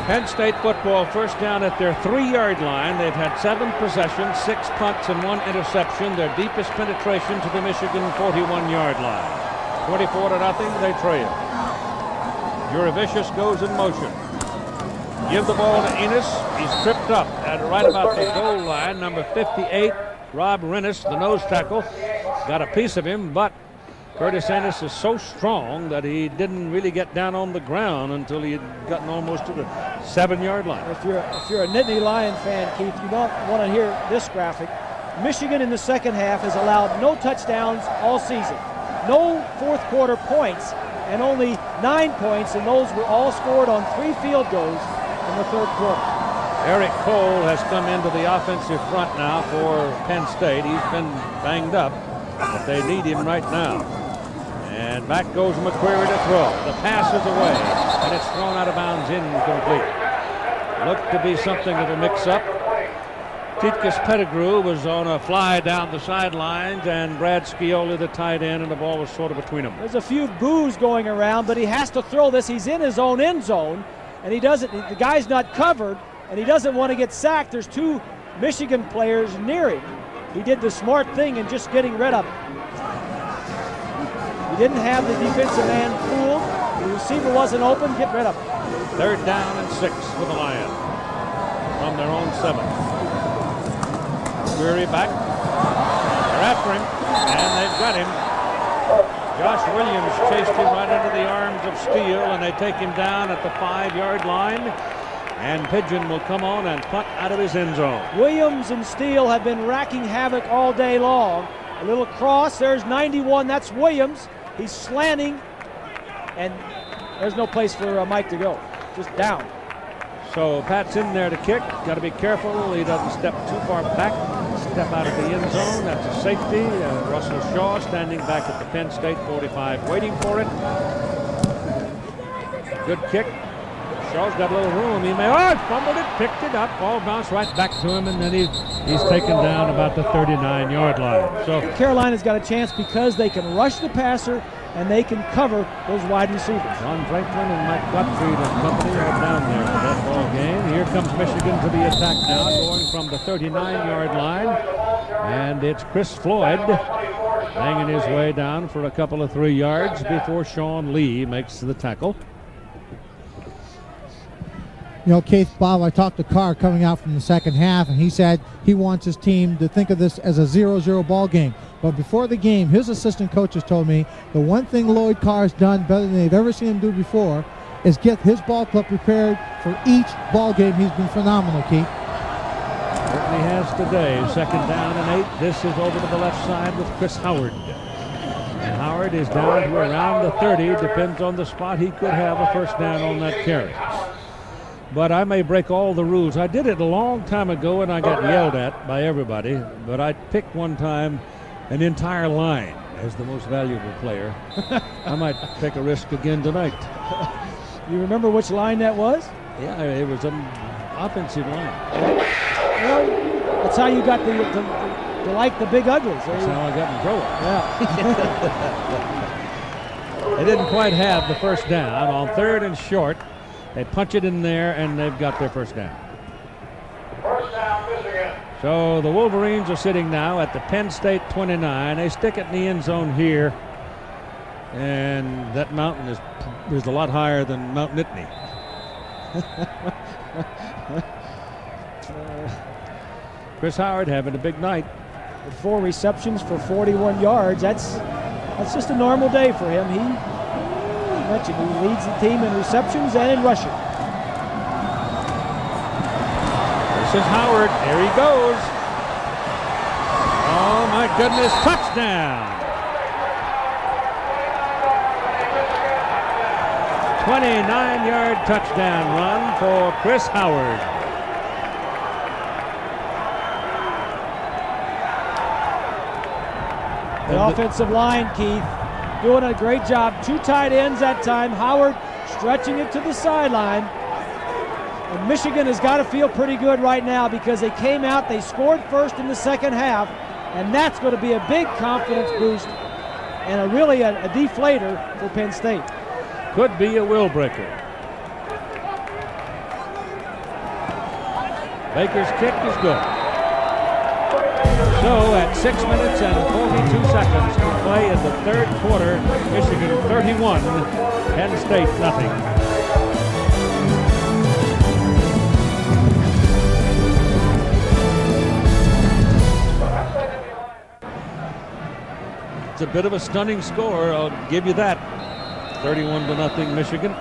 Penn State football first down at their 3-yard line. They've had 7 possessions, 6 punts, and 1 interception. Their deepest penetration to the Michigan 41-yard line. 24-0, they trail. Juravicius goes in motion. Give the ball to Enos. He's tripped up at right about the goal line. Number 58, Rob Rennis, the nose tackle, got a piece of him, but Curtis Enos is so strong that he didn't really get down on the ground until he had gotten almost to the 7-yard line. If you're a Nittany Lion fan, Keith, you don't want to hear this graphic. Michigan in the second half has allowed no touchdowns all season. No fourth quarter points, and only 9 points, and those were all scored on 3 field goals in the third quarter. Eric Cole has come into the offensive front now for Penn State. He's been banged up, but they need him right now. And back goes McQuarrie to throw. The pass is away, and it's thrown out of bounds, incomplete. Looked to be something of a mix-up. Titkus Pettigrew was on a fly down the sidelines, and Brad Scioli, the tight end, and the ball was sort of between them. There's a few boos going around, but he has to throw this. He's in his own end zone, and he doesn't. The guy's not covered, and he doesn't want to get sacked. There's 2 Michigan players near him. He did the smart thing in just getting rid of it. He didn't have the defensive man fooled. The receiver wasn't open. Get rid of it. 3rd down and 6 for the Lions from their own 7. Query back. They're after him, and they've got him. Josh Williams chased him right into the arms of Steele, and they take him down at the 5-yard line. And Pigeon will come on and punt out of his end zone. Williams and Steele have been racking havoc all day long. A little cross. There's 91. That's Williams. He's slanting, and there's no place for Mike to go. Just down. So Pat's in there to kick. Got to be careful he doesn't step too far back. Step out of the end zone. That's a safety. Russell Shaw standing back at the Penn State 45 waiting for it. Good kick. Shaw's got a little room. He may, fumbled it, picked it up, ball bounced right back to him, and then he's taken down about the 39-yard line. So Carolina's got a chance because they can rush the passer and they can cover those wide receivers. John Franklin and Mike Gottfried and company are down there for that ball game. Here comes Michigan to the attack now, going from the 39-yard line, and it's Chris Floyd banging his way down for a couple of 3 yards before Sean Lee makes the tackle. You know, Keith, Bob, I talked to Carr coming out from the second half, and he said he wants his team to think of this as a 0-0 ball game. But before the game, his assistant coaches told me the one thing Lloyd Carr has done better than they've ever seen him do before is get his ball club prepared for each ball game. He's been phenomenal, Keith. Certainly has today. 2nd down and 8. This is over to the left side with Chris Howard. And Howard is down to around the 30. Depends on the spot. He could have a first down on that carry. But I may break all the rules. I did it a long time ago, and I got yelled at by everybody. But I picked one time an entire line as the most valuable player. I might take a risk again tonight. You remember which line that was? Yeah, it was an offensive line. Well, that's how you got to like the big uglies. That's how I got in trouble. Yeah. They didn't quite have the first down on 3rd and short. They punch it in there, and they've got their first down. First down, Michigan. So the Wolverines are sitting now at the Penn State 29. They stick it in the end zone here, and that mountain is a lot higher than Mount Nittany. Chris Howard having a big night. With 4 receptions for 41 yards. That's just a normal day for him. He mentioned he leads the team in receptions and in rushing. This is Howard. There he goes. Oh my goodness! Touchdown! 29-yard touchdown run for Chris Howard. The offensive line, Keith, doing a great job. 2 tight ends that time. Howard stretching it to the sideline. And Michigan has got to feel pretty good right now because they came out, they scored first in the second half, and that's going to be a big confidence boost and really a deflator for Penn State. Could be a will breaker. Baker's kick is good. So at 6 minutes and 42 seconds to play in the third quarter, Michigan 31, Penn State nothing. It's a bit of a stunning score, I'll give you that. 31-0 Michigan.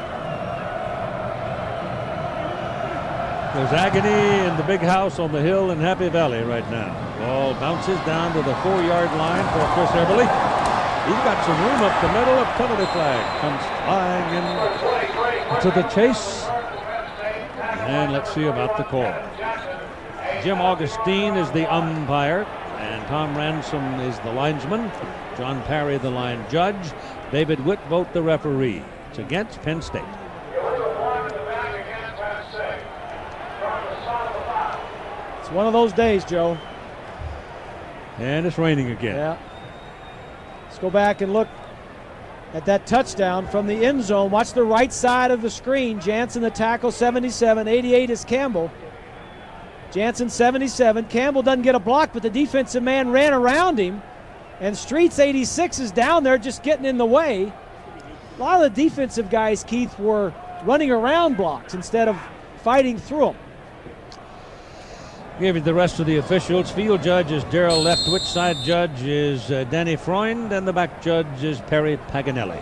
There's agony in the big house on the hill in Happy Valley right now. Ball bounces down to the 4-yard line for Chris Eberle. He's got some room up the middle. A penalty flag comes flying into the chase. And let's see about the call. Jim Augustine is the umpire, and Tom Ransom is the linesman. John Parry the line judge. David Whitvote the referee. It's against Penn State. It's one of those days, Joe. And it's raining again. Yeah. Let's go back and look at that touchdown from the end zone. Watch the right side of the screen. Jansen the tackle, 77. 88 is Campbell. Jansen 77. Campbell doesn't get a block, but the defensive man ran around him. And Streets 86 is down there just getting in the way. A lot of the defensive guys, Keith, were running around blocks instead of fighting through them. Give you the rest of the officials. Field judge is Darrell Leftwich. Side judge is Danny Freund. And the back judge is Perry Paganelli.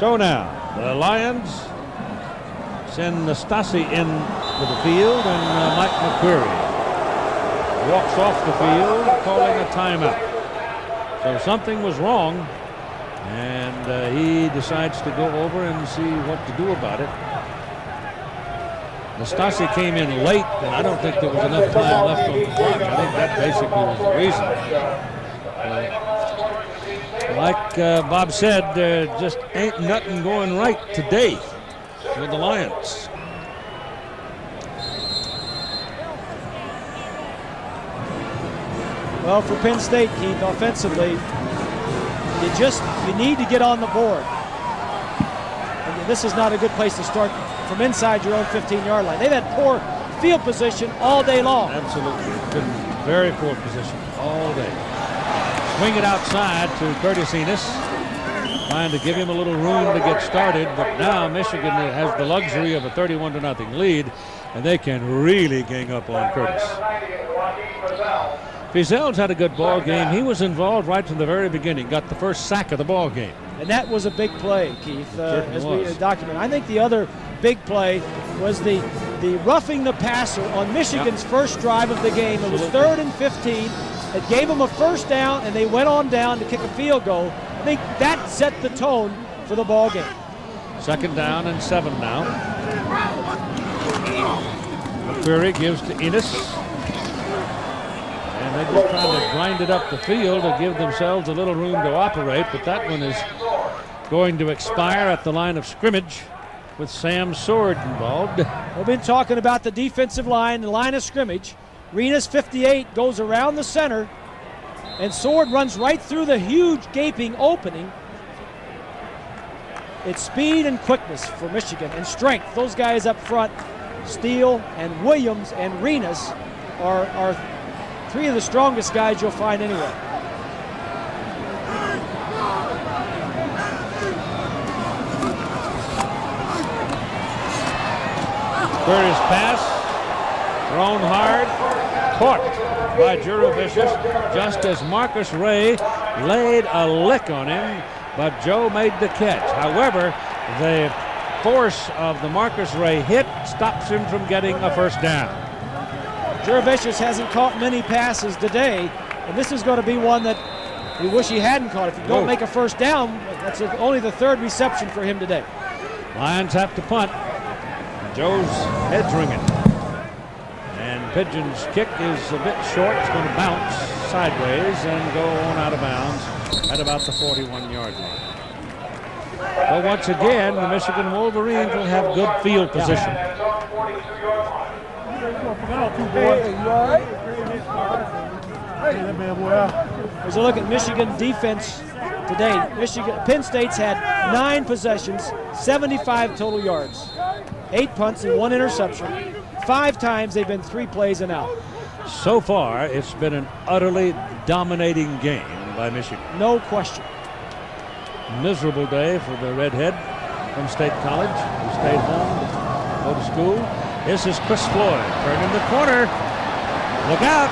So now, the Lions send Nastasi in to the field, and Mike McQuarrie walks off the field calling a timeout. So something was wrong, and he decides to go over and see what to do about it. Nastasi came in late, and I don't think there was enough time left on the clock. I think that basically was the reason. Like Bob said, there just ain't nothing going right today for the Lions. Well, for Penn State, Keith, offensively, you need to get on the board. And this is not a good place to start from inside your own 15-yard line. They've had poor field position all day long. Absolutely. Been very poor position all day. Swing it outside to Curtis Enos, trying to give him a little room to get started, but now Michigan has the luxury of a 31-0 lead, and they can really gang up on Curtis. Fiesel's had a good ball game. He was involved right from the very beginning, got the first sack of the ball game. And that was a big play, Keith, as we document. I think the other big play was the roughing the passer on Michigan's first drive of the game. It was 3rd and 15. It gave them a first down, and they went on down to kick a field goal. I think that set the tone for the ball game. 2nd down and 7 now. McQuarrie gives to Enos. And they're just trying to grind it up the field to give themselves a little room to operate, but that one is going to expire at the line of scrimmage with Sam Sword involved. We've been talking about the defensive line, the line of scrimmage. Renas 58 goes around the center, and Sword runs right through the huge gaping opening. It's speed and quickness for Michigan and strength. Those guys up front, Steele and Williams and Renas, are three of the strongest guys you'll find anywhere. Curtis pass, thrown hard, caught by Juravicius just as Marcus Ray laid a lick on him, but Joe made the catch. However, the force of the Marcus Ray hit stops him from getting a first down. Juravicius hasn't caught many passes today, and this is going to be one that we wish he hadn't caught. If you don't make a first down, that's only the third reception for him today. Lions have to punt. Joe's head's ringing. And Pigeon's kick is a bit short. It's going to bounce sideways and go on out of bounds at about the 41-yard line. But once again, the Michigan Wolverines will have good field position. As a look at Michigan defense today, Penn State's had 9 possessions, 75 total yards, 8 punts and 1 interception. 5 times they've been 3 plays and out. So far, it's been an utterly dominating game by Michigan. No question. Miserable day for the redhead from State College, who stayed home to go to school. This is Chris Floyd turning the corner. Look out.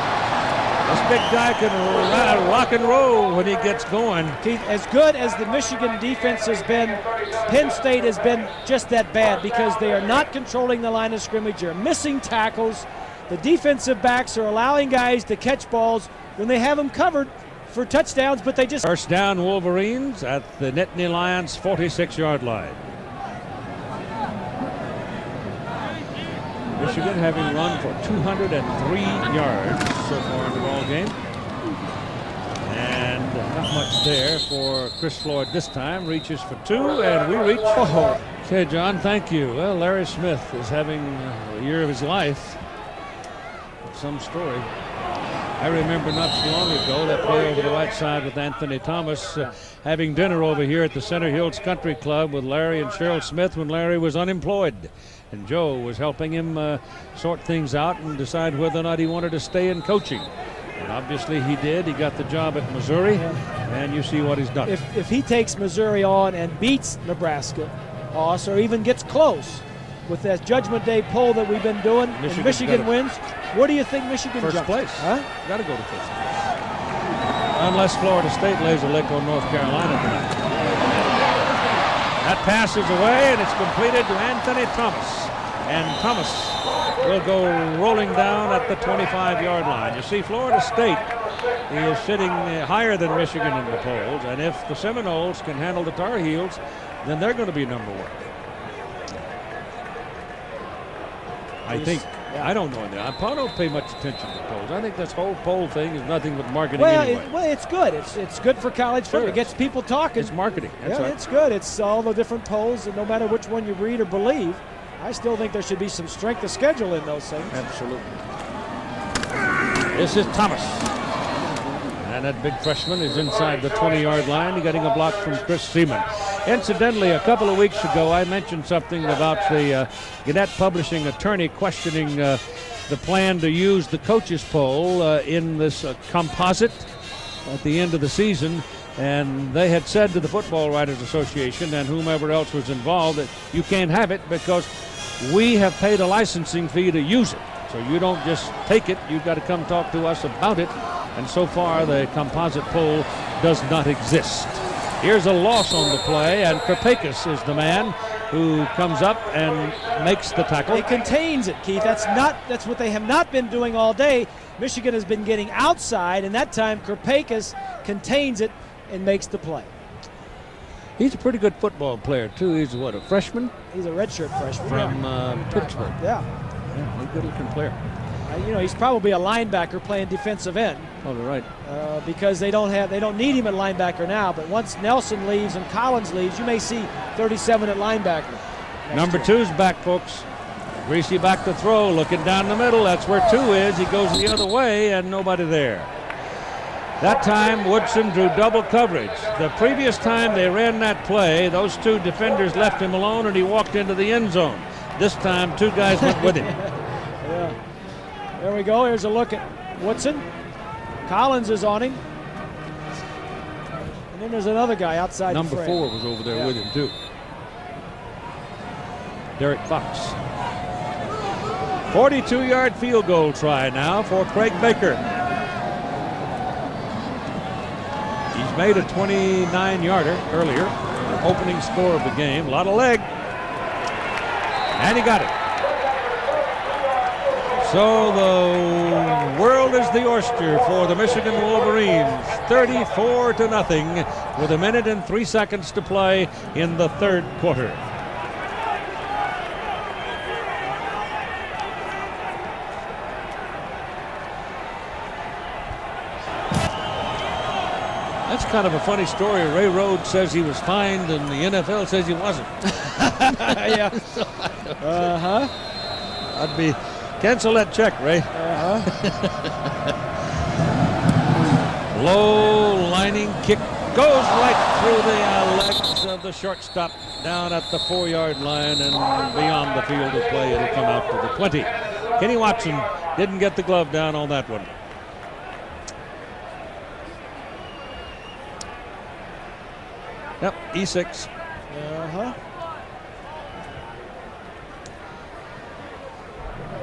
This big guy can rock and roll when he gets going. Keith, as good as the Michigan defense has been, Penn State has been just that bad because they are not controlling the line of scrimmage. They're missing tackles. The defensive backs are allowing guys to catch balls when they have them covered for touchdowns, but they just... First down, Wolverines at the Nittany Lions 46-yard line. Michigan having run for 203 yards so far in the ball game. And not much there for Chris Floyd this time. Reaches for 2, and we reach. Oh. Okay, John, thank you. Well, Larry Smith is having the year of his life. Some story. I remember not so long ago that play over the right side with Anthony Thomas, having dinner over here at the Center Hills Country Club with Larry and Cheryl Smith when Larry was unemployed. And Joe was helping him sort things out and decide whether or not he wanted to stay in coaching. And obviously he did. He got the job at Missouri, and you see what he's done. If he takes Missouri on and beats Nebraska, or even gets close with that Judgment Day poll that we've been doing, and Michigan wins, where do you think Michigan first jumps? Place. Huh? Got to go to first place. Unless Florida State lays a lick on North Carolina tonight. That pass is away, and it's completed to Anthony Thomas. And Thomas will go rolling down at the 25-yard line. You see, Florida State is sitting higher than Michigan in the polls, and if the Seminoles can handle the Tar Heels, then they're going to be number 1. I think. I don't know. I don't pay much attention to polls. I think this whole poll thing is nothing but marketing anyway. It's good. It's good for college football. It gets people talking. It's marketing. That's right. It's good. It's all the different polls, and no matter which one you read or believe, I still think there should be some strength of schedule in those things. Absolutely. This is Thomas. And that big freshman is inside the 20-yard line. He's getting a block from Chris Seaman. Incidentally, a couple of weeks ago, I mentioned something about the Gannett Publishing attorney questioning the plan to use the coaches poll in this composite at the end of the season. And they had said to the Football Writers Association and whomever else was involved that you can't have it because we have paid a licensing fee to use it. So you don't just take it, you've got to come talk to us about it. And so far, the composite poll does not exist. Here's a loss on the play, and Karpakis is the man who comes up and makes the tackle. It contains it, Keith. That's what they have not been doing all day. Michigan has been getting outside, and that time Karpakis contains it and makes the play. He's a pretty good football player, too. He's, what, a freshman? He's a redshirt freshman. From Pittsburgh. Yeah. He's a good-looking player. He's probably a linebacker playing defensive end. Oh, right. Because they don't need him at linebacker now. But once Nelson leaves and Collins leaves, you may see 37 at linebacker. Number 2's back, folks. Greasy back to throw, looking down the middle. That's where 2 is. He goes the other way, and nobody there. That time, Woodson drew double coverage. The previous time they ran that play, those two defenders left him alone and he walked into the end zone. This time, two guys went with him. Yeah. There we go. Here's a look at Woodson. Collins is on him. And then there's another guy outside the Number frame. 4 was over there with him, too. Derek Fox. 42-yard field goal try now for Craig Baker. He's made a 29-yarder earlier, opening score of the game. A lot of leg. And he got it. So the world is the oyster for the Michigan Wolverines. 34-0 with 1 minute and 3 seconds to play in the third quarter. That's kind of a funny story. Ray Rhodes says he was fined and the NFL says he wasn't. Yeah. I'd be cancel that check, Ray. Low lining kick goes right through the legs of the shortstop down at the 4-yard line and beyond the field of play. It'll come out to the 20. Kenny Watson didn't get the glove down on that one. Yep, E6.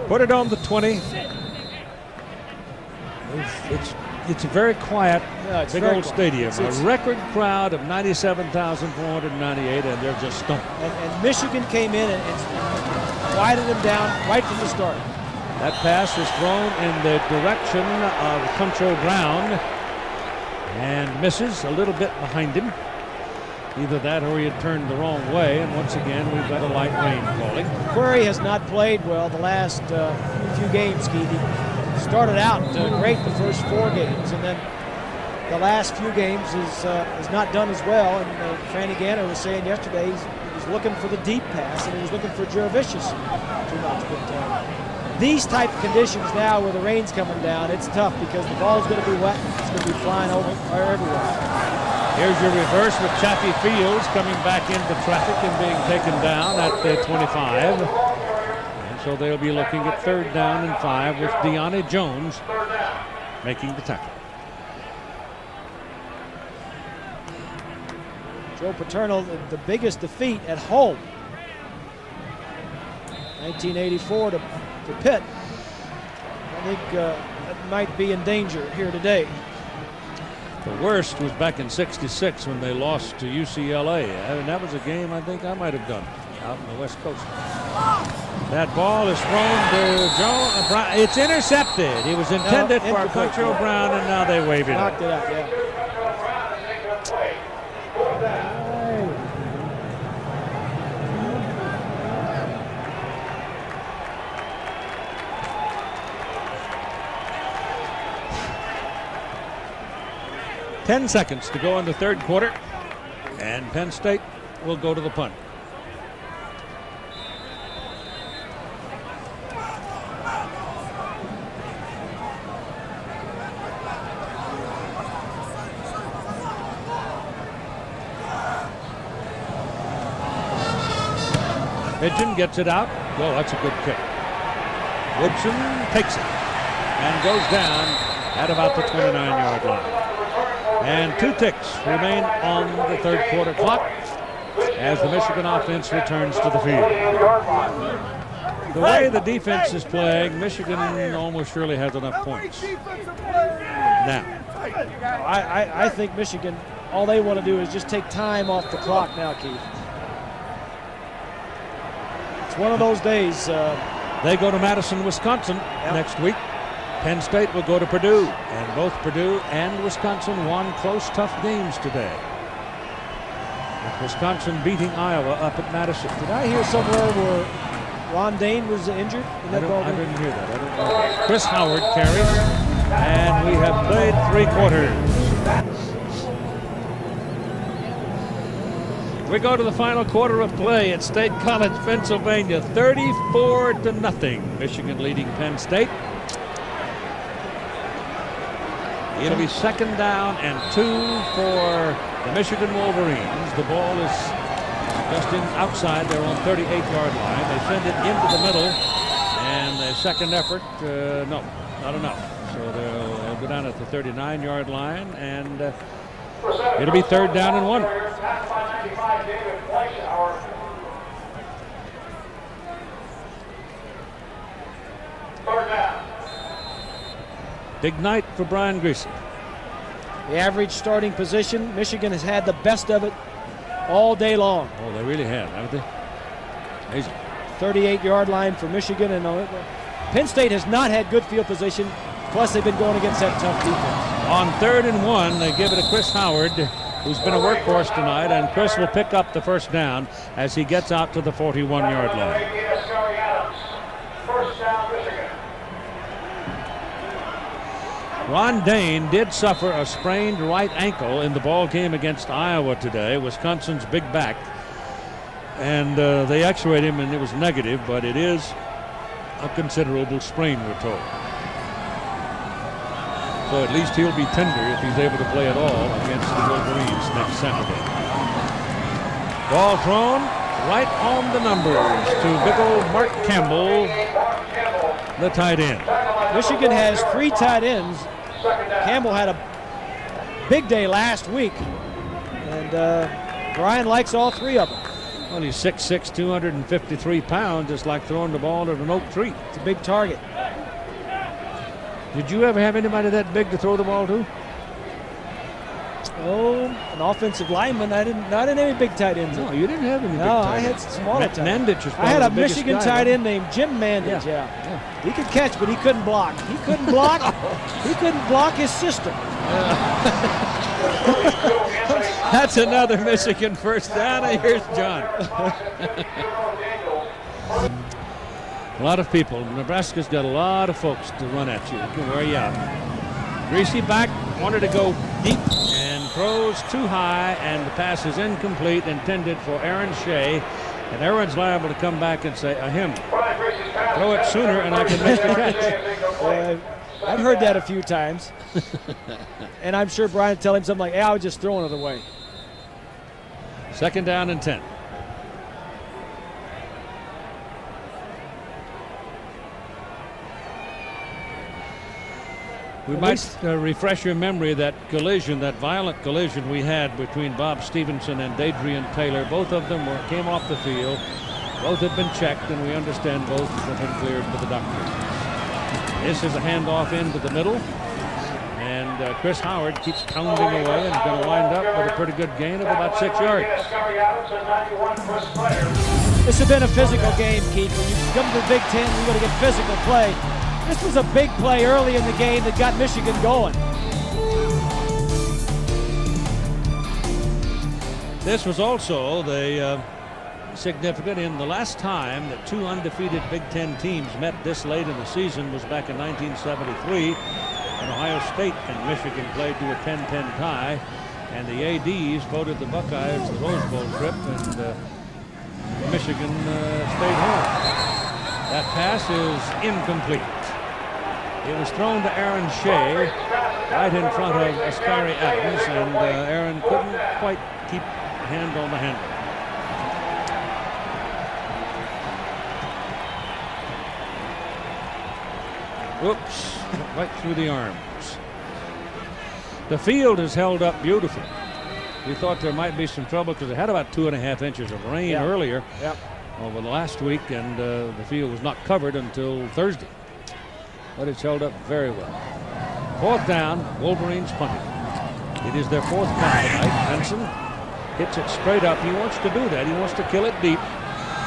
Put it on the 20. It's a very quiet, big old stadium. A record crowd of 97,498, and they're just stumped. And Michigan came in and quieted them down right from the start. That pass was thrown in the direction of Concho Brown and misses a little bit behind him. Either that or he had turned the wrong way, and once again we've got a light rain falling. Query has not played well the last few games, Keith. He started out great the first 4 games, and then the last few games has not done as well. And Franny Ganner was saying yesterday he was looking for the deep pass, and he was looking for Jurevicius too much. But these type of conditions now where the rain's coming down, it's tough because the ball's going to be wet. It's going to be flying over everywhere. Here's your reverse with Chaffee Fields coming back into traffic and being taken down at the 25. And so they'll be looking at 3rd down and 5 with Deonne Jones making the tackle. Joe Paterno, the biggest defeat at home. 1984 to Pitt. I think that might be in danger here today. The worst was back in '66 when they lost to UCLA. And that was a game I think I might have done out on the West Coast. That ball is thrown to Joe Brown. It's intercepted. It was intended for Concho Brown, and now they wave it. Knocked it out, yeah. Ten seconds to go in the third quarter, and Penn State will go to the punt. Pigeon gets it out. Oh, that's a good kick. Woodson takes it and goes down at about the 29-yard line. And 2 ticks remain on the third quarter clock as the Michigan offense returns to the field. The way the defense is playing, Michigan almost surely has enough points. Now, I think Michigan, all they want to do is just take time off the clock now, Keith. It's one of those days. They go to Madison, Wisconsin next week. Penn State will go to Purdue, and both Purdue and Wisconsin won close, tough games today. With Wisconsin beating Iowa up at Madison. Did I hear somewhere where Ron Dane was injured in that ball game? I didn't hear that. I don't know. Chris Howard carries, and we have played 3 quarters. We go to the final quarter of play at State College, Pennsylvania. 34-0. Michigan leading Penn State. It'll be 2nd down and 2 for the Michigan Wolverines. The ball is just outside their own 38-yard line. They send it into the middle, and the second effort, no, not enough. So they'll go down at the 39-yard line, and it'll be 3rd down and 1. Big night for Brian Greasy. The average starting position, Michigan has had the best of it all day long. Oh, they really have, haven't they? Amazing. 38-yard line for Michigan, and Penn State has not had good field position. Plus, they've been going against that tough defense. On 3rd and 1, they give it to Chris Howard, who's been a workhorse tonight, and Chris will pick up the 1st down as he gets out to the 41-yard line. Ron Dane did suffer a sprained right ankle in the ball game against Iowa today, Wisconsin's big back. And they x-rayed him and it was negative, but it is a considerable sprain, we're told. So at least he'll be tender if he's able to play at all against the Wolverines next Saturday. Ball thrown right on the numbers to big old Mark Campbell, the tight end. Michigan has 3 tight ends. Campbell had a big day last week, and Brian likes all 3 of them. Well, he's 6'6", 253 pounds. It's like throwing the ball at an oak tree. It's a big target. Did you ever have anybody that big to throw the ball to? Oh, an offensive lineman. Not in any big tight ends. No, you didn't have any big No, tight I had ends. smaller tight ends. Mandich is I had probably a the biggest Michigan guy, tight right? end named Jim Mandich. Yeah. He could catch, but he couldn't block. He couldn't block. He couldn't block his sister. That's another Michigan 1st down. And here's John. A lot of people. Nebraska's got a lot of folks to run at you. It can wear you out. Greasy back, wanted to go deep and throws too high, and the pass is incomplete, intended for Aaron Shea. And Aaron's liable to come back and say, him. Throw it sooner and I can make the catch. I've heard that a few times. And I'm sure Brian will tell him something like, hey, I was just throwing it away. 2nd down and 10. We might refresh your memory that collision, that violent collision we had between Bob Stevenson and Dadrian Taylor. Both of them came off the field. Both have been checked, and we understand both have been cleared for the doctor. This is a handoff into the middle, and Chris Howard keeps pounding away and is going to wind up with a pretty good gain of about 6 yards. This has been a physical game, Keith. When you come to the Big Ten, you're going to get physical play. This was a big play early in the game that got Michigan going. This was also the significant in the last time that 2 undefeated Big Ten teams met this late in the season was back in 1973 when Ohio State and Michigan played to a 10-10 tie, and the ADs voted the Buckeyes the Rose Bowl trip, and Michigan stayed home. That pass is incomplete. It was thrown to Aaron Shea right in front of Askari Adams, and Aaron couldn't quite keep a hand on the handle. Whoops, right through the arms. The field is held up beautifully. We thought there might be some trouble because it had about 2.5 inches of rain earlier over the last week, and the field was not covered until Thursday. But it's held up very well. 4th down, Wolverines punting. It is their 4th punt tonight. Benson hits it straight up. He wants to do that. He wants to kill it deep.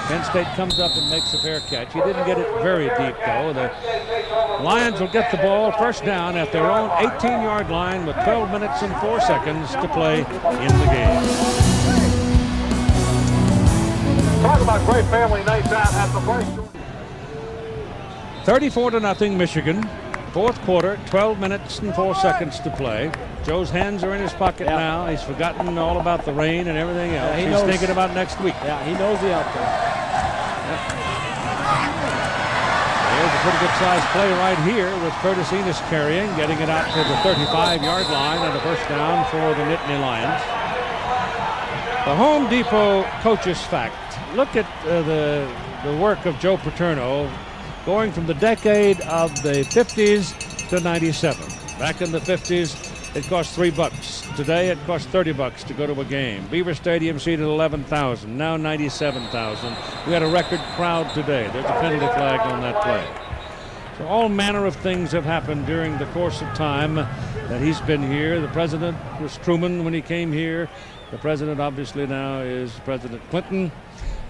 Penn State comes up and makes a fair catch. He didn't get it very deep, though. The Lions will get the ball 1st down at their own 18-yard line with 12 minutes and 4 seconds to play in the game. Talk about great family nights out at the place. 34-0 Michigan. 4th quarter, 12 minutes and 4 seconds to play. Joe's hands are in his pocket now. He's forgotten all about the rain and everything else. He's thinking about next week. Yeah, he knows the outcome. There's the pretty good sized play right here with Curtis Enos carrying, getting it out to the 35-yard line and a first down for the Nittany Lions. The Home Depot coaches fact. Look at the work of Joe Paterno going from the decade of the 50s to 97. Back in the 50s, it cost $3. Today, it costs $30 to go to a game. Beaver Stadium seated 11,000, now 97,000. We had a record crowd today. There's a penalty flag on that play. So all manner of things have happened during the course of time that he's been here. The president was Truman when he came here. The president obviously now is President Clinton.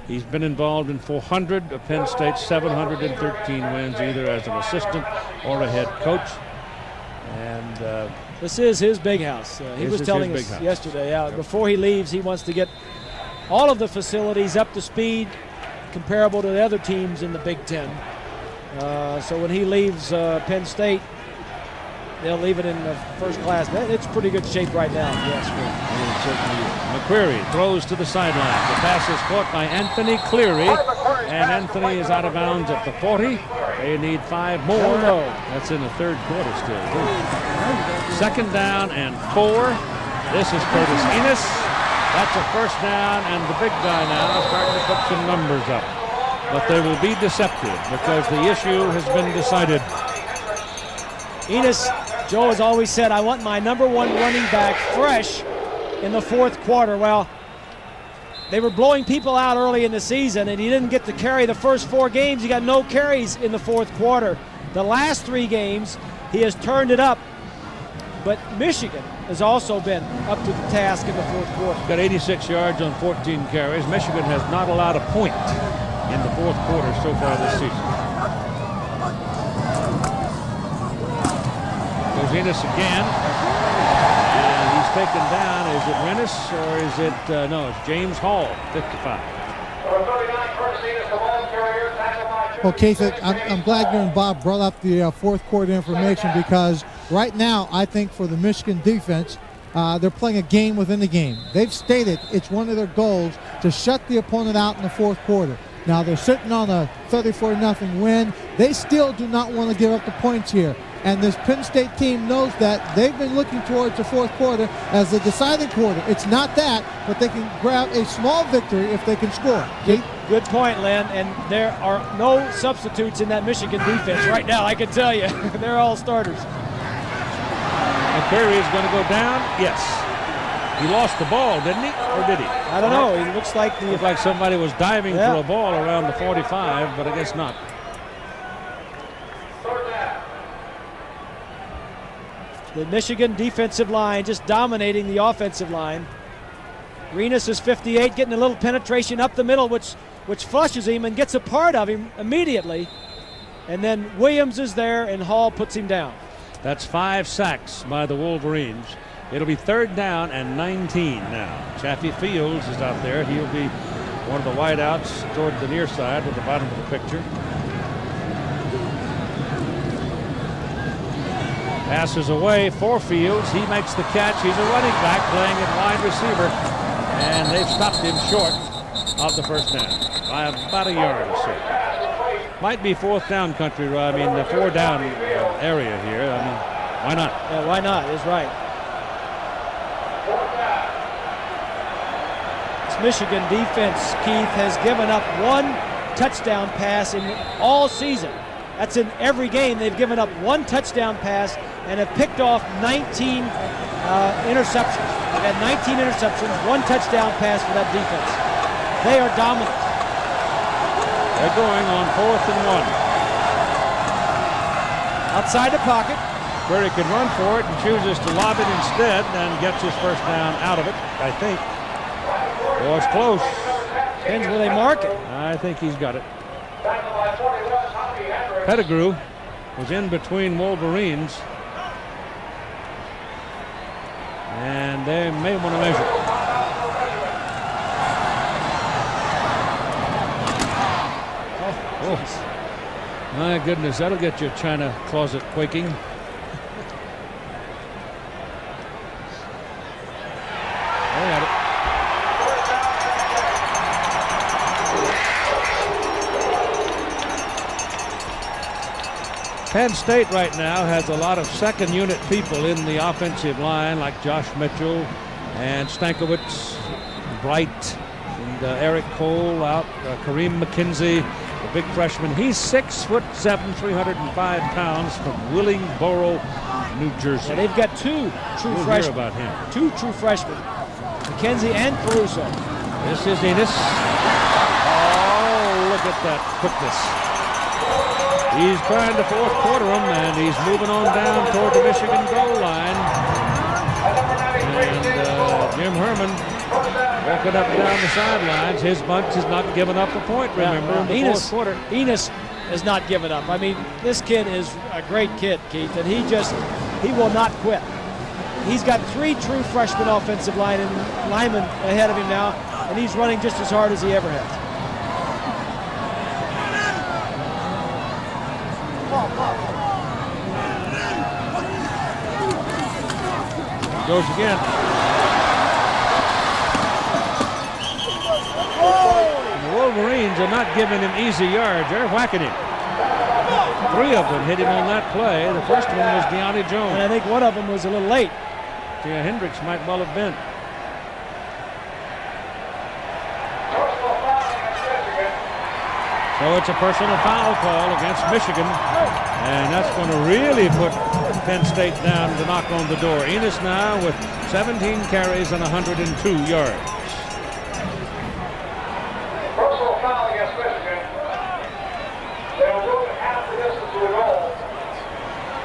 He's been involved in 400 of Penn State's 713 wins, either as an assistant or a head coach. And this is his big house. He was telling us yesterday, before he leaves, he wants to get all of the facilities up to speed comparable to the other teams in the Big Ten. So when he leaves Penn State, they'll leave it in the first class. It's pretty good shape right now. Yes, McQuarrie throws to the sideline. The pass is caught by Anthony Cleary, and Anthony is out of bounds at the 40. They need 5 more. That's in the third quarter still. Second down and 4. This is Curtis Enos. That's a first down, and the big guy now starting to put some numbers up. But they will be deceptive because the issue has been decided. Enos, Joe has always said, I want my number 1 running back fresh in the fourth quarter. Well, they were blowing people out early in the season, and he didn't get to carry the first 4 games. He got no carries in the fourth quarter. The last 3 games, he has turned it up. But Michigan has also been up to the task in the fourth quarter. Got 86 yards on 14 carries. Michigan has not allowed a point in the fourth quarter so far this season. Goes Enos again. And he's taken down. Is it Rennis or is it, no, it's James Hall, 55. Well, Keith, I'm glad you and Bob brought up the fourth quarter information, because right now, I think for the Michigan defense, they're playing a game within the game. They've stated it's one of their goals to shut the opponent out in the fourth quarter. Now, they're sitting on a 34-0 win. They still do not want to give up the points here. And this Penn State team knows that. They've been looking towards the fourth quarter as the deciding quarter. It's not that, but they can grab a small victory if they can score. Good point, Len. And there are no substitutes in that Michigan defense right now, I can tell you. They're all starters. McQuarrie is going to go down. Yes. He lost the ball, didn't he? Or did he? I don't know. He looks like somebody was diving for a ball around the 45, but I guess not. The Michigan defensive line just dominating the offensive line. Renus is 58, getting a little penetration up the middle, which flushes him and gets a part of him immediately. And then Williams is there, and Hall puts him down. That's 5 sacks by the Wolverines. It'll be 3rd down and 19 now. Chaffee Fields is out there. He'll be one of the wideouts toward the near side at the bottom of the picture. Passes away for Fields. He makes the catch. He's a running back playing at wide receiver. And they've stopped him short of the first down by about a yard or so. Might be 4th down country, I mean the 4 down area here. I mean, why not? Yeah, why not? Is right. This Michigan defense, Keith, has given up 1 touchdown pass in all season. That's in every game. They've given up 1 touchdown pass and have picked off 19 interceptions. They've had 19 interceptions, 1 touchdown pass for that defense. They are dominant. They're going on 4th and 1. Outside the pocket. Curry can run for it and chooses to lob it instead and gets his first down out of it, I think. Oh, it's close. Depends where they mark it. I think he's got it. Pettigrew was in between Wolverines. And they may want to measure. Oh, my goodness, that'll get your china closet quaking. They got it. Penn State right now has a lot of second unit people in the offensive line, like Josh Mitchell and Stankiewicz, Bright, and Eric Cole out, Kareem McKenzie, the big freshman. He's 6'7", 305 pounds from Willingboro, New Jersey. Yeah, they've got two true We'll freshmen. hear about him. Two true freshmen, McKenzie and Caruso. This is Enos. Oh, look at that quickness. He's trying to fourth quarter him, and he's moving on down toward the Michigan goal line. And Jim Herman walking up and down the sidelines. His bunch has not given up a point, remember, in the fourth quarter. Enos has not given up. I mean, this kid is a great kid, Keith, and he will not quit. He's got 3 true freshman offensive linemen ahead of him now, and he's running just as hard as he ever has. Goes again. And the Wolverines are not giving him easy yards. They're whacking him. 3 of them hit him on that play. The first one was Deontay Jones. And I think one of them was a little late. Yeah, Hendricks might well have been. So it's a personal foul call against Michigan. And that's going to really put Penn State down to knock on the door. Enos now with 17 carries and 102 yards. Personal foul against Michigan. They will move half the distance to the goal.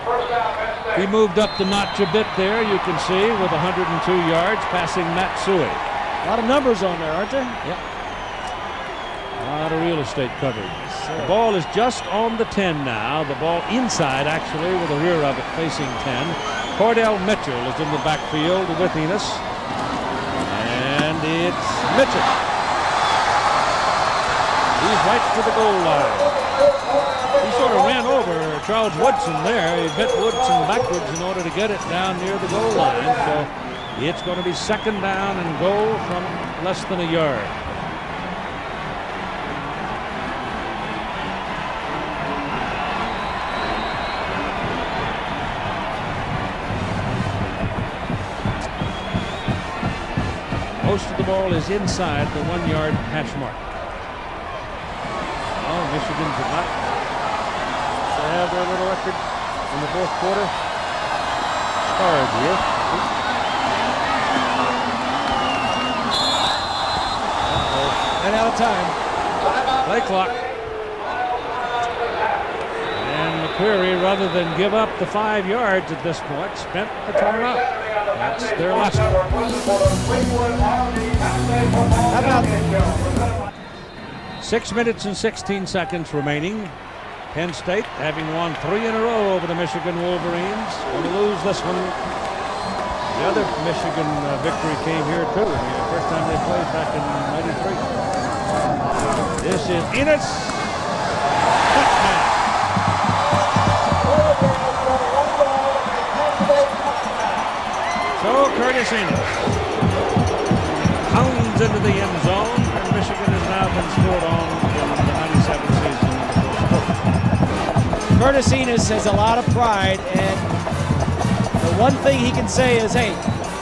First down, Penn State. He moved up the notch a bit there, you can see, with 102 yards, passing Matt Suey. A lot of numbers on there, aren't there? Yep. A lot of real estate covered. The ball is just on the 10 now. The ball inside, actually, with the rear of it facing 10. Cordell Mitchell is in the backfield with Enos. And it's Mitchell. He's right to the goal line. He sort of ran over Charles Woodson there. He bit Woodson backwards in order to get it down near the goal line. So it's going to be second down and goal from less than a yard. Most of the ball is inside the 1-yard hash mark. Oh, Michigan did not have their little record in the fourth quarter. Scarred here. And out of time. Play clock. And McQuarrie, rather than give up the 5 yards at this point, spent the timeout. That's their last one. How about 6 minutes and 16 seconds remaining. Penn State, having won 3 in a row over the Michigan Wolverines, going to lose this one. The other Michigan victory came here too. The first time they played back in '93. This is Enos. Touchdown. So Curtis Enos pounds into the end zone, and Michigan has now been scored on in the '97 season. Curtis Enos has a lot of pride, and the one thing he can say is, hey,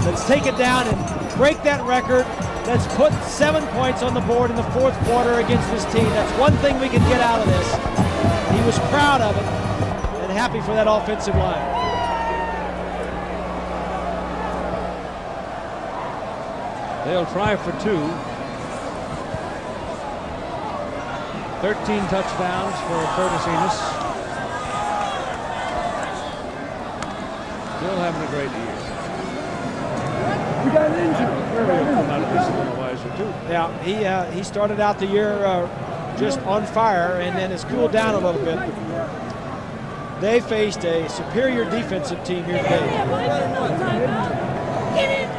let's take it down and break that record. Let's put 7 points on the board in the fourth quarter against this team. That's one thing we can get out of this. He was proud of it and happy for that offensive line. They'll try for 2. 13 touchdowns for Curtis Enos. Still having a great year. We got an injury. He'll come out of this a little wiser too. Yeah, he started out the year just on fire and then has cooled down a little bit. They faced a superior defensive team here today.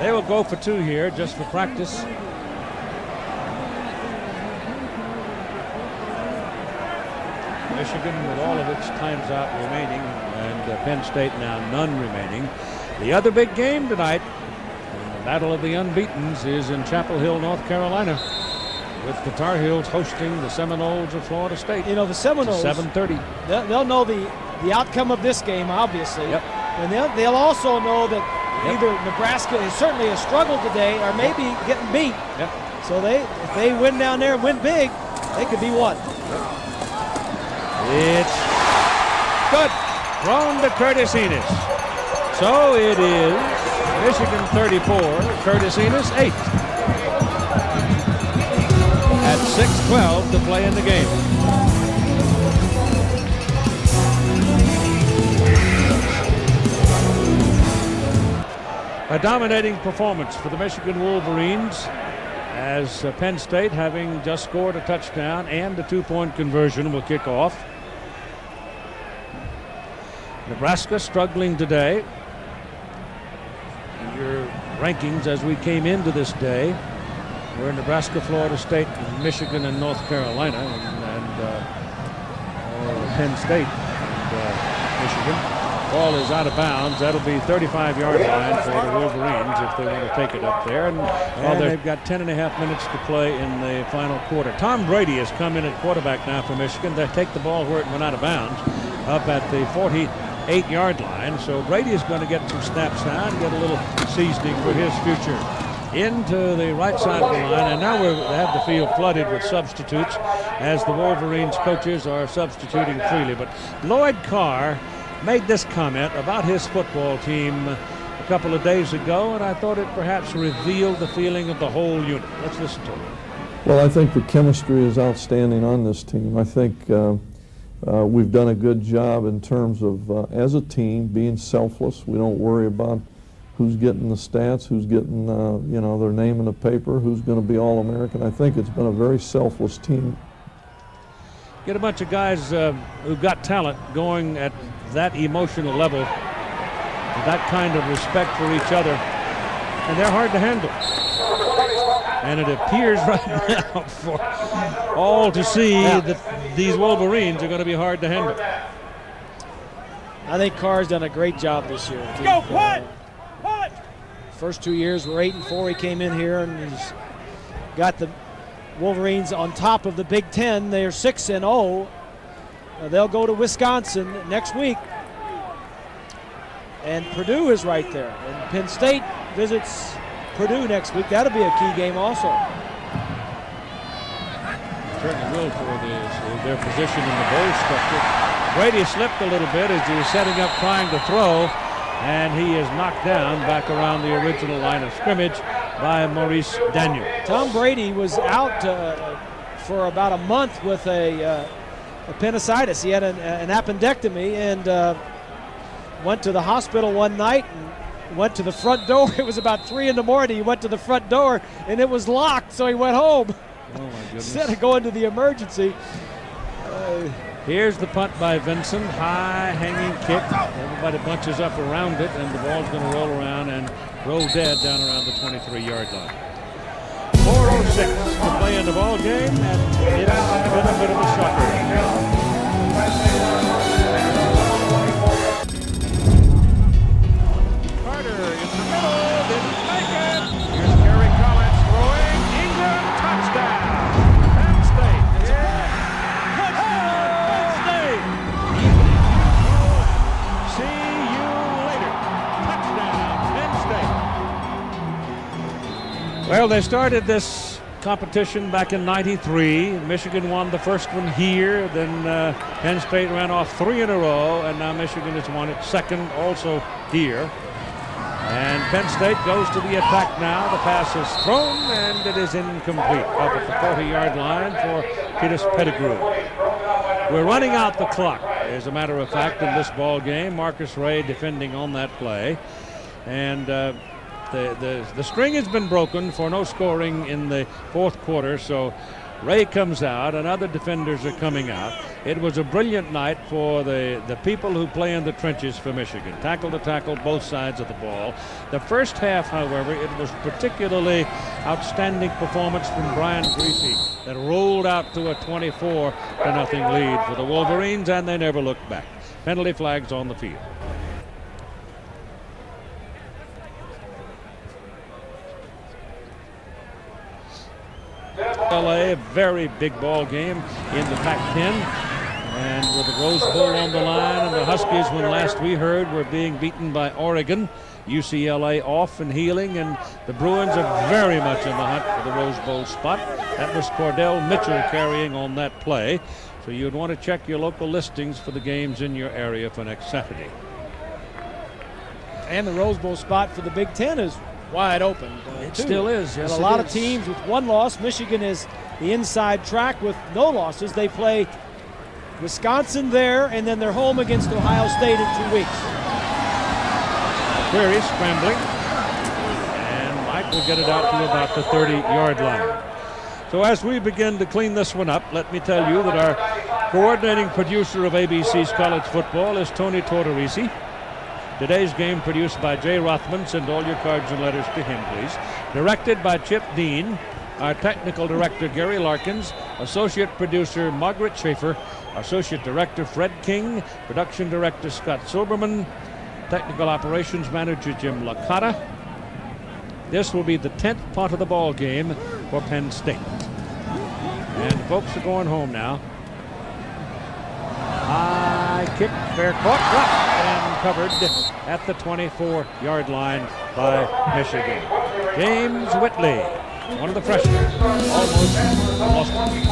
They will go for 2 here just for practice. Michigan with all of its times out remaining, and Penn State now none remaining. The other big game tonight, the Battle of the Unbeatens, is in Chapel Hill, North Carolina, with the Tar Heels hosting the Seminoles of Florida State. You know, the Seminoles, 7:30. they'll know the the outcome of this game, obviously. Yep. And they'll also know that either Nebraska certainly has struggled today or maybe getting beat. Yep. So if they win down there and win big, they could be one. It's good. Thrown to Curtis Enos. So it is Michigan 34, Curtis Enos 8. At 6:12 to play in the game. A dominating performance for the Michigan Wolverines, as Penn State, having just scored a touchdown and a 2-point conversion, will kick off. Nebraska struggling today. Your rankings as we came into this day were Nebraska, Florida State, Michigan, and North Carolina, and Penn State and Michigan. Ball is out of bounds. That'll be 35-yard line for the Wolverines if they want to take it up there. And they've got 10.5 minutes to play in the final quarter. Tom Brady has come in at quarterback now for Michigan. They take the ball where it went out of bounds, up at the 48-yard line. So Brady is going to get some snaps now and get a little seasoning for his future. Into the right side of the line, and now we have the field flooded with substitutes as the Wolverines coaches are substituting freely. But Lloyd Carr made this comment about his football team a couple of days ago, and I thought it perhaps revealed the feeling of the whole unit. Let's listen to it. Well, I think the chemistry is outstanding on this team. I think we've done a good job in terms of, as a team, being selfless. We don't worry about who's getting the stats, who's getting their name in the paper, who's going to be All-American. I think it's been a very selfless team. Get a bunch of guys who've got talent going at that emotional level, that kind of respect for each other, and they're hard to handle. And it appears right now for all to see that these Wolverines are going to be hard to handle. I think Carr's done a great job this year. Go, punt! First 2 years were 8-4. He came in here and he's got the Wolverines on top of the Big Ten. They are 6-0. They'll go to Wisconsin next week. And Purdue is right there. And Penn State visits Purdue next week. That'll be a key game also. Certainly will for their position in the bowl structure. Brady slipped a little bit as he was setting up trying to throw, and he is knocked down back around the original line of scrimmage by Maurice Daniel. Tom Brady was out for about a month with a appendicitis. He had an appendectomy and went to the hospital one night and went to the front door. It was about 3 in the morning. He went to the front door and it was locked, so he went home. Oh my goodness. Instead of going to the emergency. Here's the punt by Vinson. High hanging kick. Everybody bunches up around it, and the ball's going to roll around and roll dead down around the 23-yard line. 4:06 to play in the ball game, and it's been a bit of a shocker. Carter in the middle, didn't make it. Here's Gary Collins throwing. Ingram, touchdown. Penn State. It's a play. Penn State. See you later. Touchdown, Penn State. Well, they started this competition back in '93. Michigan won the first one here. Then Penn State ran off 3 in a row, and now Michigan has won its second also here. And Penn State goes to the attack now. The pass is thrown, and it is incomplete up at the 40-yard line for Petus Pettigrew. We're running out the clock, as a matter of fact, in this ball game. Marcus Ray defending on that play. And the string has been broken for no scoring in the fourth quarter, so Ray comes out and other defenders are coming out. It was a brilliant night for the people who play in the trenches for Michigan. Tackle to tackle, both sides of the ball. The first half, however, it was particularly outstanding performance from Brian Greasy that rolled out to a 24-0 lead for the Wolverines, and they never looked back. Penalty flags on the field. LA, a very big ball game in the Pac-10. And with the Rose Bowl on the line, and the Huskies, when last we heard, were being beaten by Oregon. UCLA off and healing, and the Bruins are very much in the hunt for the Rose Bowl spot. That was Cordell Mitchell carrying on that play. So you'd want to check your local listings for the games in your area for next Saturday. And the Rose Bowl spot for the Big Ten is wide open. It still is, yes. And a lot of teams with one loss. Michigan is the inside track with no losses. They play Wisconsin there, and then they're home against Ohio State in 2 weeks. Query scrambling, and Mike will get it out to about the 30-yard line. So as we begin to clean this one up, let me tell you that our coordinating producer of ABC's college football is Tony Tortorisi. Today's game produced by Jay Rothman. Send all your cards and letters to him, please. Directed by Chip Dean. Our technical director, Gary Larkins. Associate producer, Margaret Schaefer. Associate director, Fred King. Production director, Scott Silberman. Technical operations manager, Jim Licata. This will be the 10th punt of the ball game for Penn State. And the folks are going home now. High kick, fair caught, dropped, and covered at the 24-yard line by Michigan. James Whitley, one of the freshmen, almost lost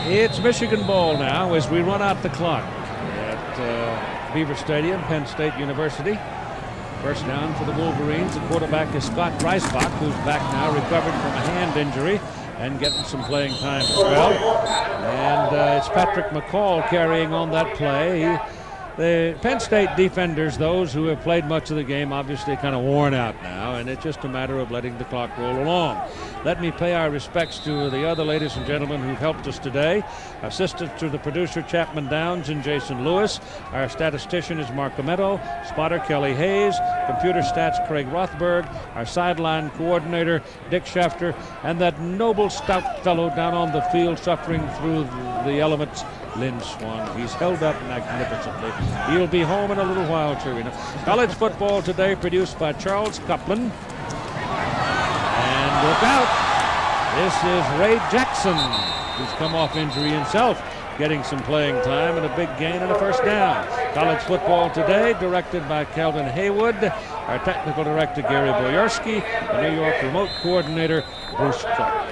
it. It's Michigan ball now as we run out the clock at Beaver Stadium, Penn State University. First down for the Wolverines. The quarterback is Scott Reisbach, who's back now, recovered from a hand injury and getting some playing time as well. And it's Patrick McCall carrying on that play. The Penn State defenders, those who have played much of the game, obviously kind of worn out now, and it's just a matter of letting the clock roll along. Let me pay our respects to the other ladies and gentlemen who've helped us today. Assistant to the producer, Chapman Downs and Jason Lewis. Our statistician is Mark Ametto. Spotter, Kelly Hayes. Computer stats, Craig Rothberg. Our sideline coordinator, Dick Schafter. And that noble, stout fellow down on the field suffering through the elements, Lynn Swan. He's held up magnificently. He'll be home in a little while, too. College football today produced by Charles Coplin. And look out. This is Ray Jackson, who's come off injury himself, getting some playing time and a big gain and a first down. College football today directed by Calvin Haywood. Our technical director, Gary Boyarsky. The New York remote coordinator, Bruce Clark.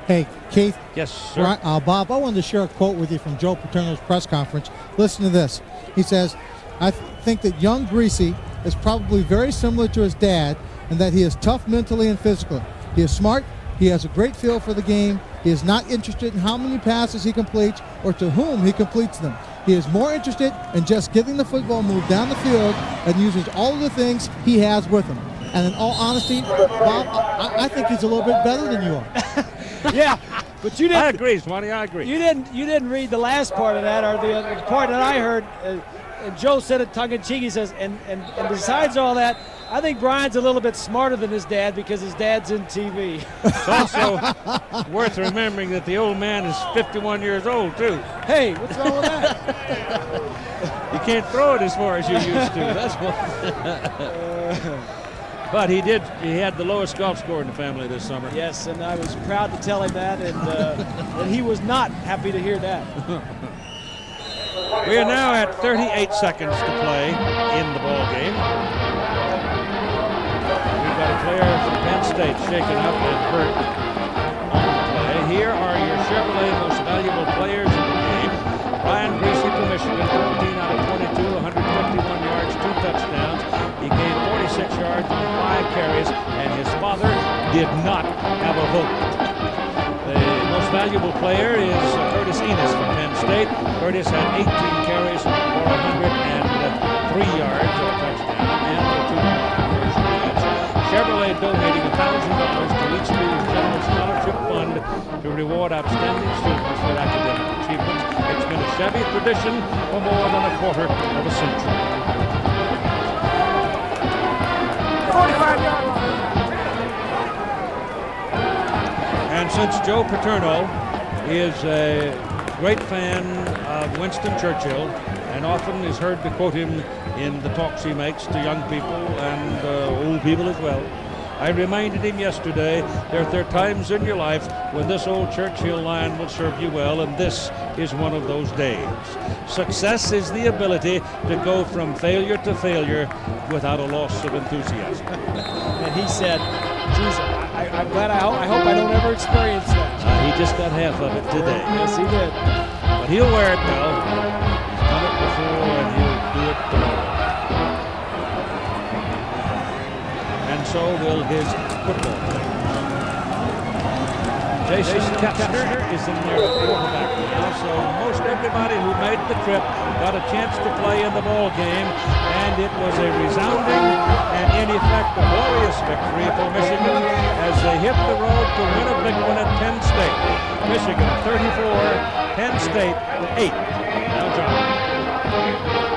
Hey, Keith. Yes, sir. Bob, I wanted to share a quote with you from Joe Paterno's press conference. Listen to this. He says, I think that young Greasy is probably very similar to his dad in that he is tough mentally and physically. He is smart. He has a great feel for the game. He is not interested in how many passes he completes or to whom he completes them. He is more interested in just getting the football moved down the field and uses all of the things he has with him. And in all honesty, Bob, I think he's a little bit better than you are. Yeah, but you didn't. I agree, Swanee. I agree. You didn't read the last part of that, or the part that I heard. And Joe said it tongue-in-cheek. He says, and besides all that, I think Brian's a little bit smarter than his dad because his dad's in TV. It's also worth remembering that the old man is 51 years old, too. Hey, what's wrong with that? You can't throw it as far as you used to. That's what. But he had the lowest golf score in the family this summer. Yes, and I was proud to tell him that, and he was not happy to hear that. We are now at 38 seconds to play in the ball game. We've got a player from Penn State shaken up and hurt on the play. Here are your Chevrolet most valuable players in the game. Brian Greasy from Michigan, 14 out of 22, 151 yards, 2 touchdowns. He gained 46 yards on 5 carries, and his father did not have a vote. The most valuable player is Curtis Enos from Penn State. Curtis had 18 carries for 103 yards, a touchdown, and a 2-point conversion catch. Chevrolet donating $1,000 to each school's general scholarship fund to reward outstanding students for academic achievements. It's been a Chevy tradition for more than a quarter of a century. 45-yard line. And since Joe Paterno is a great fan of Winston Churchill and often is heard to quote him in the talks he makes to young people and old people as well, I reminded him yesterday, there are times in your life when this old Churchill line will serve you well, and this is one of those days. Success is the ability to go from failure to failure without a loss of enthusiasm. And he said, geez, I'm glad, I hope I don't ever experience that. He just got half of it today. Yes, he did. But he'll wear it well. He's done it before, and he'll do it tomorrow. And so will his football players. Jason Kepner is in there at quarterback now, so most everybody who made the trip got a chance to play in the ball game, and it was a resounding and in effect a glorious victory for Michigan as they hit the road to win a big one at Penn State. Michigan 34, Penn State 8. Now John.